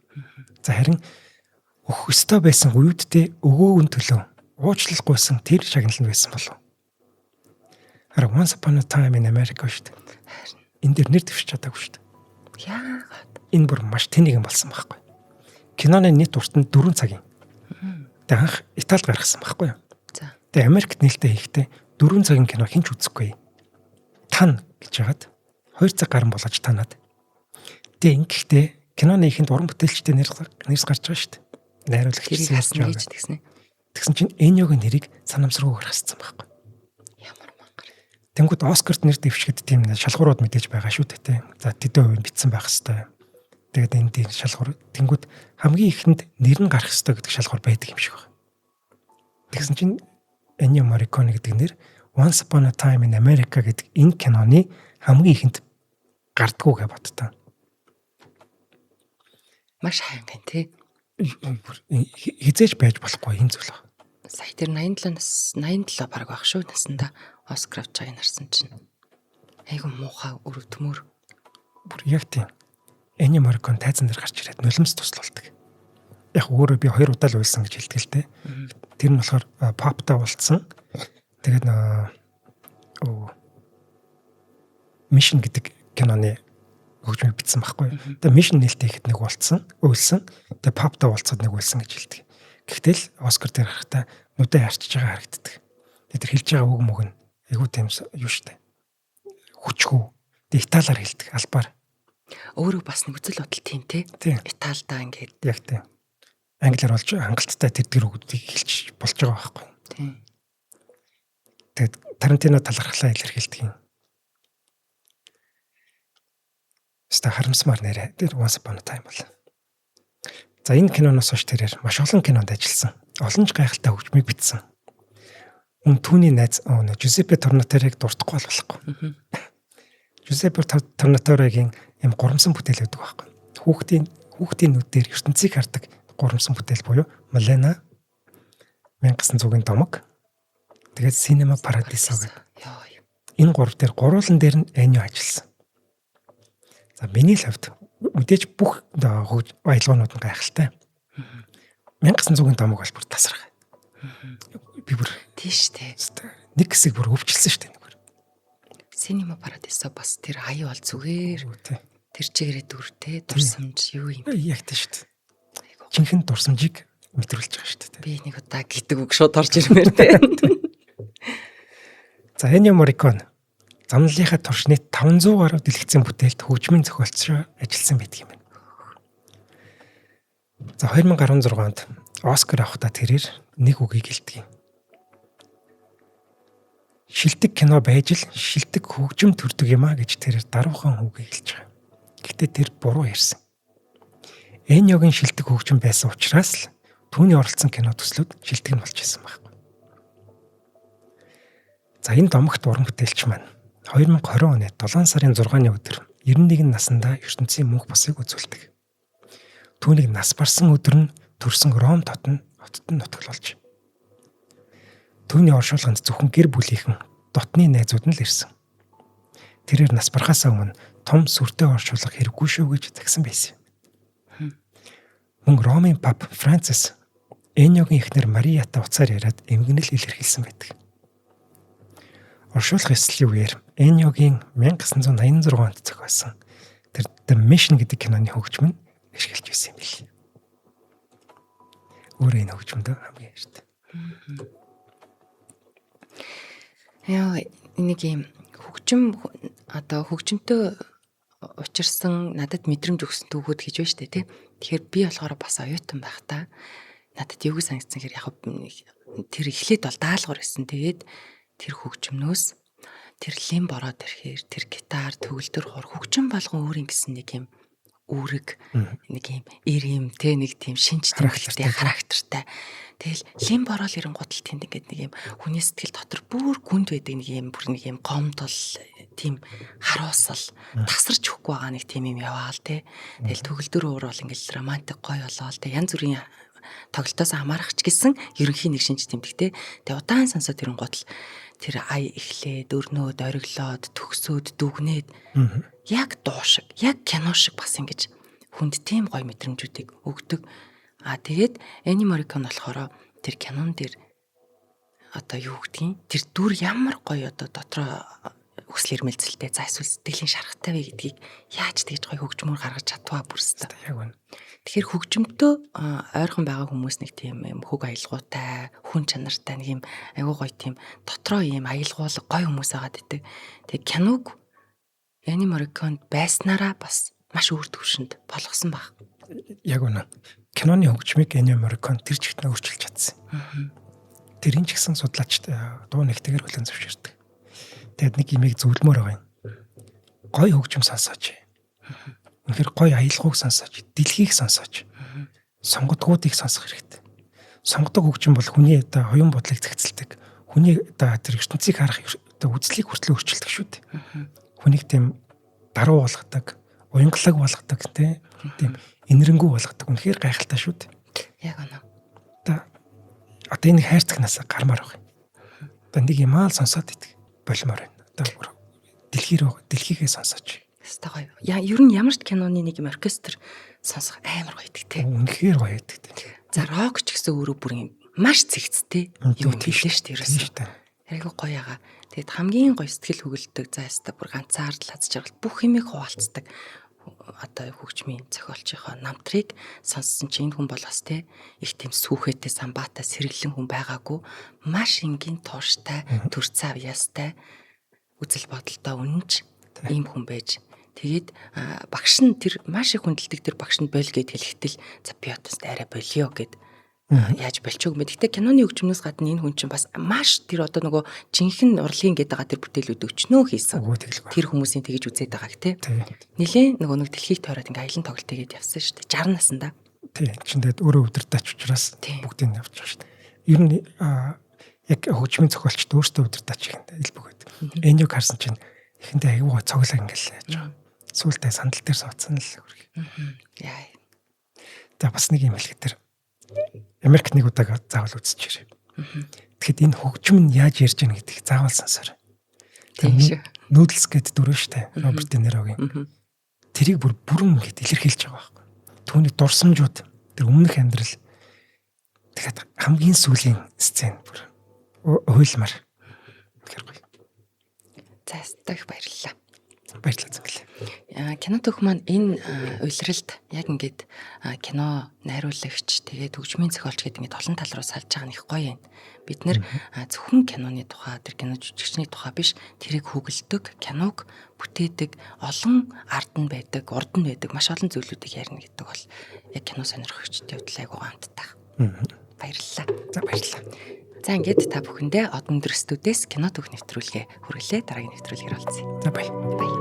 За харин өгөх ёстой байсан үедээ өгөөг нь төлөө уучлалгүйсэн тэр шагнал нь байсан болов. Харин Once Upon a Time in America шүү дээ. Энэ дэр нэр дэвшиж чадаагүй шүү дээ. Яагаад? Энэ бүр маш тэнийгэн болсон байхгүй. Киноны нийт урт нь 4 цагийн. Тэгээ анх Италид гаргасан байхгүй юу? За. Тэгээ Америкт нээлттэй хийхдээ 4 цагийн кино хинч үзэхгүй. Тан гэж яагаад 2 цаг гарan болгож танаад. Тэгээ ингэхдээ киноны ихэнд уран бүтээлчтэй нэрс гарч байгаа шүү дээ. Найруулагч тэрийг хасна гэж тэгснэ. Тэгсэн чинь Эньогийн нэрийг санамсруугаар хасцсан байхгүй. Ямар мангар. Тэнгүүд Оскарт нэр дэвшгэд тийм шалгуурууд мэдээж байгаа шүү дээ тий. За тэдэн хувийн битсэн байх хэвээр. Тэгээд энэ тийм шалгуур тэнгүүд хамгийн ихэнд нэр нь гарах хэвээр гэдэг шалгуур байдаг юм шиг байна. Тэгсэн чинь Ennio Morricone гэдэг нэр Once Upon a Time in America гэдэг энэ киноны хамгийн ихэнд гардггүй гэж боддоо. Маш хайнган тий. Хизээж байж болохгүй юм зүйл байна. Сая тэр 87 баг байх шүү наснда Оскар авч байгааг нарсан чинь. Айгу муухай өрөв төмөр. Бүр яг тийм. Ennio Morricone тайзан дээр гарч ирээд нулимс туслуулдаг. Яг өөрөө би 2 удаа л уйлсан гэж хэлдэг л дээ. Тэр нь болохоор поптай болцсон. Тэгээд Mission гэдэг киноны хөгжмийг бичсэн байхгүй. Тэгээд Mission нээлттэй ихэд нэг болцсон, уйлсан. Тэгээд поптай болцоод нэг уйлсан гэж хэлдэг. Гэхдээ л Оскар дээр харахтаа нүдэ харчиж байгаа харагддаг. Тэгээд тэр хэлж байгаа үг мөг нь айгуу тийм юу штэ. Хүчгүй. Тэгээд италиар хэлдэг, албаар. Өөрөө бас нэг үзэл бодол тийм тий. Италидаа ингээд яг тийм. Англиар болж хангалттай тэр үгүүдийг хэлж болж байгаа байхгүй. Тийм. Тэгээд Тарантино талархлаа илэрхийлдэг юм. Ста харамсмаар нэрэ тэр Once Upon a Time бол. За энэ киноноос хойш тэрээр маш олон кинонд ажилласан. Олон ч гайхалтай хөгжмийг бичсэн. Түүний найз Жузеппе Торнаторыг дуртахгүй болохгүй. Жузеппе Торнаторигийн юм гурамсан бүтээл өгдөг байхгүй. Хүүхдийн нүдээр ертөнцийг хардаг гурамсан бүтээл буюу Малена 1900-ийн домог. Тэгээд Cinema Paradiso гэдэг. Энэ гурав дээр гурван дээр нь Ennio ажилласан. За миний хувьд мэдээж бүх аялгуунууд нь гайхалтай. 1900-ийн домог бол бүр тасрах. Би бүр тийш тий. Нэг хэсэг бүр өвчлсөн шүү дээ. Cinema Paradiso бас тэр аяа бол зүгээр. Тэр чигээрээ дүртэй дурсамж юу юм. Яг тийм шүү дээ. Жинхэнэ дурсамжийг мэдрүүлж байгаа шүү дээ. Би нэг удаа гэдэг үг шууд орж ирмээр тий. За Ennio Morricone замналынхаа туршны 500 гаруй дэлгэцэн бүтээлд хөгжмийн зохиолчоо ажилласан байдаг юм байна. За 2016 онд Оскар авахдаа тэрээр нэг үгийг хэлдэг юм. Шилдэг кино байж л шилдэг хөгжим төрдөг юм а гэж тэрээр даруухан үгийг хэлж байгаа. Гэхдээ тэр буруу ярьсан. Ennioгийн шилдэг хөгжим байсан учраас л түүний оролцсон кино төслүүд шилдэг нь болж исэн байхгүй. За энэ домогт уран бүтээлч маань 2020 оны 7 сарын 6-ны өдөр 91 наснда ертөнцийн мөнх бусыг үзүүлдэг. Түүнийг нас барсан өдөр нь төрсөн Ром хотод нутаглуулж. Түүний оршуулганд зөвхөн гэр бүлийнхэн дотны найзууд нь л ирсэн. Тэрээр нас барахаас өмнө том сүртэй оршуулга хэрэггүй шүү гэж загсан байсан. Мөн Ромын пап Францис Ennioгийн эхнэр Мариятай уцаар яриад эмгэнэл илэрхийлсэн байдаг. Оршуулах эслийн үеэр Ennioгийн 1986 онд зохиосон тэр The Mission гэдэг киноны хөгжим нь ашиглаж байсан юм билээ. Өөрөө энэ хөгжмөд хамгийн хайртай. Яа нэг юм хөгжмөнтэй учирсан надад мэдрэмж өгсөн түүхүүд гэж байна шүү дээ тий. Тэгэхээр би болохоор бас оюутан байхдаа надад юу санагдсан хэрэг яг тэр эхлээд бол даалгавар гэсэн. Тэгээд тэр хөгжмнөөс тэр лим бороод ирэхээр тэр гитар төгөлдөр хор хөгжим болгон өөрийн гэсэн нэг юм үүрэг нэг юм ирэм те нэг тийм шинж тэмдэгтэй характертай. Тэгэл лимб орол ирэнгууд л тэнд ингээд нэг юм хүний сэтгэл дотор бүр гүнд байдаг нэг юм бүр нэг юм гомдол тийм харуусал тасарч өгөхгүй байгаа нэг тийм юм яваал те. Тэгэл төгөлдөр өөр бол ингээд романтик гоё болоо те. Янз бүрийн тоглолтоос хамаарах ч гэсэн ерөнхийн нэг шинж тэмдэгтэй. Тэгээ удаан сонсоод ирэнгууд л тэр ая эхлээд өрнөөд ориглоод төгсөөд дүгнээд яг дуу шиг, яг кино шиг бас ингэж хүнд тийм гоё мэдрэмжүүдийг өгдөг. Тэгээд Энни Морриконе болохоор тэр кинон дээр одоо юу гэдгийг тэр дүр ямар гоё одоо дотроо өсөл ирмэлцэлтэй за эсвэл сэтгэлийн шарахтай вэ гэдгийг яаж тэгж гоё хөгжмөр гаргаж чадваа бүрстэй. Яг үнэ. Тэгэхээр хөгжмөдөө ойрхон байгаа хүмүүс нэг тийм юм хөг аялгаутай, хүн чанартай нэг юм айгуу гоё тийм дотроо ийм аялгуулга гоё хүмүүс агаад идэг. Тэгээ киног Энни Морриконе байснараа бас маш өөр төвшөнд болгосон баг. Яг үнэ. Киноны хөгжмийг Энни Морриконе тэр чигтээ өөрчилж чадсан. Тэрийн ч гэсэн судлаачд дуу нэгтэйгээр хүлэн зөвшөөрдөг. Тэгэд нэг имийг зөвлөмөр байгаа юм. Гой хөгжим сонсооч. Үнэхээр гой аялгауг сонсооч, дэлхийг сонсооч. Сонгодгуудыг сонсох хэрэгтэй. Сонгодог хөгжим бол хүний одоо оюун бодлыг зэгцэлдэг. Хүний одоо тэр ертөнцийг харах одоо үзлийг хүртэл өөрчилдөг шүү дээ. Хүнийг тийм даруу болгодог, уянгалаг болгодог тийм инэрэнгүү болгодог. Үнэхээр гайхалтай шүү дээ. Яг үнэ. Одоо энэ хайрцагнаас гармаар байгаа юм. Одоо нэг юм аал сонсоод идэг болмоор байна. Одоо дэлхийгээ сонсооч. Хэвээ гоё. Ер нь ямар ч киноны нэг юм оркестр сонсох амар гоё гэдэг те. Үнэхээр гоё гэдэг. За рок ч гэсэн өөрөө бүр юм маш цэгцтэй юм хэлээ шүү дээ ерөөсөө. Айгуу гоё яага. Тэгэд хамгийн гоё сэтгэл хөдлөлтөг за яста бүр ганцаар лаз жаргал бүх юмыг хуваалцдаг. Одоо хөгжмийн зохиолчийнхоо намтрыг сонссон чинь энэ хүн бол бас те их тийм сүхэтэй самбаатай сэргэлэн хүн байгаагүй маш энгийн тууштай төр цав ястай үзэл бодолтой үнэнч ийм хүн байж тэгээд багш нь тэр маш их хүндэлдэг тэр багш нь боль гэд хэлэхдээ за би одоос арай болио гэд яаж болчихог юм бэ. Гэтэ киноны хөгжмнөөс гадна энэ хүн чинь бас маш тэр одоо нөгөө жинхэнэ урлагийн гээд байгаа тэр бүтээлүүд өчнөө хийсэн. Тэр хүмүүсийн тэгж үзээд байгааг те. Нилээ нөгөө нэг дэлхийг тойроод ингээ аялан тоглолт хийгээд явсан шүү дээ. 60 наснда. Тий. Чин тэгээд өөрөө өдөртөж учраас бүгдийг нь явж байгаа шүү дээ. Ер нь яг хөгжмийн зохиолчд өөрсдөө өдөртөж хийх илбэг байдаг. Эньо Карсон чинь эхэндээ аюу цоглоо ингээл яаж. Сүүлдээ сандал дээр суудсан л хөргий. Яа. За бас нэг юм хэлэхэд тэр Америк нэг удаа заавал үзэж ирээ. Тэгэхэд энэ хөгжим нь яаж ярьж байгаа гэдгийг заавал сонсоорой. Нүүдлс гэдэг дүр шүү дээ. Роберт Де Нирогийн. Тэрийг бүрэн ингэж илэрхийлж байгаа байхгүй. Түүний дурсамжууд, тэр өмнөх амьдрал. Тэгэхэд хамгийн сүүлийн сцен бүр уйлмар. Тэгэхээр гоё. За стах баярлалаа. Баярлалаа зөвлөө. Кино төх маань энэ уйлралд яг ингээд кино найруулагч тэгээд хөгжмийн зохиолч гэдэг ингээд олон тал руу салж байгаа нь их гоё юм. Бид нэр зөвхөн киноны тухай тэр кино жүжигчний тухай биш тэрийг хөглөдөг, киног бүтээдэг, олон ард нь байдаг, урд нь байдаг маш олон зүйлүүдийг ярина гэдэг бол яг кино сонирхогчдын хувьд айгуу гамттай. Баярлалаа. За баярлалаа. За ингээд та бүхэндээ Одон дөр студиэс кино төх нэвтрүүлгээ хүргэлээ. Дараагийн нэвтрүүлгээр олцъя. За баяр.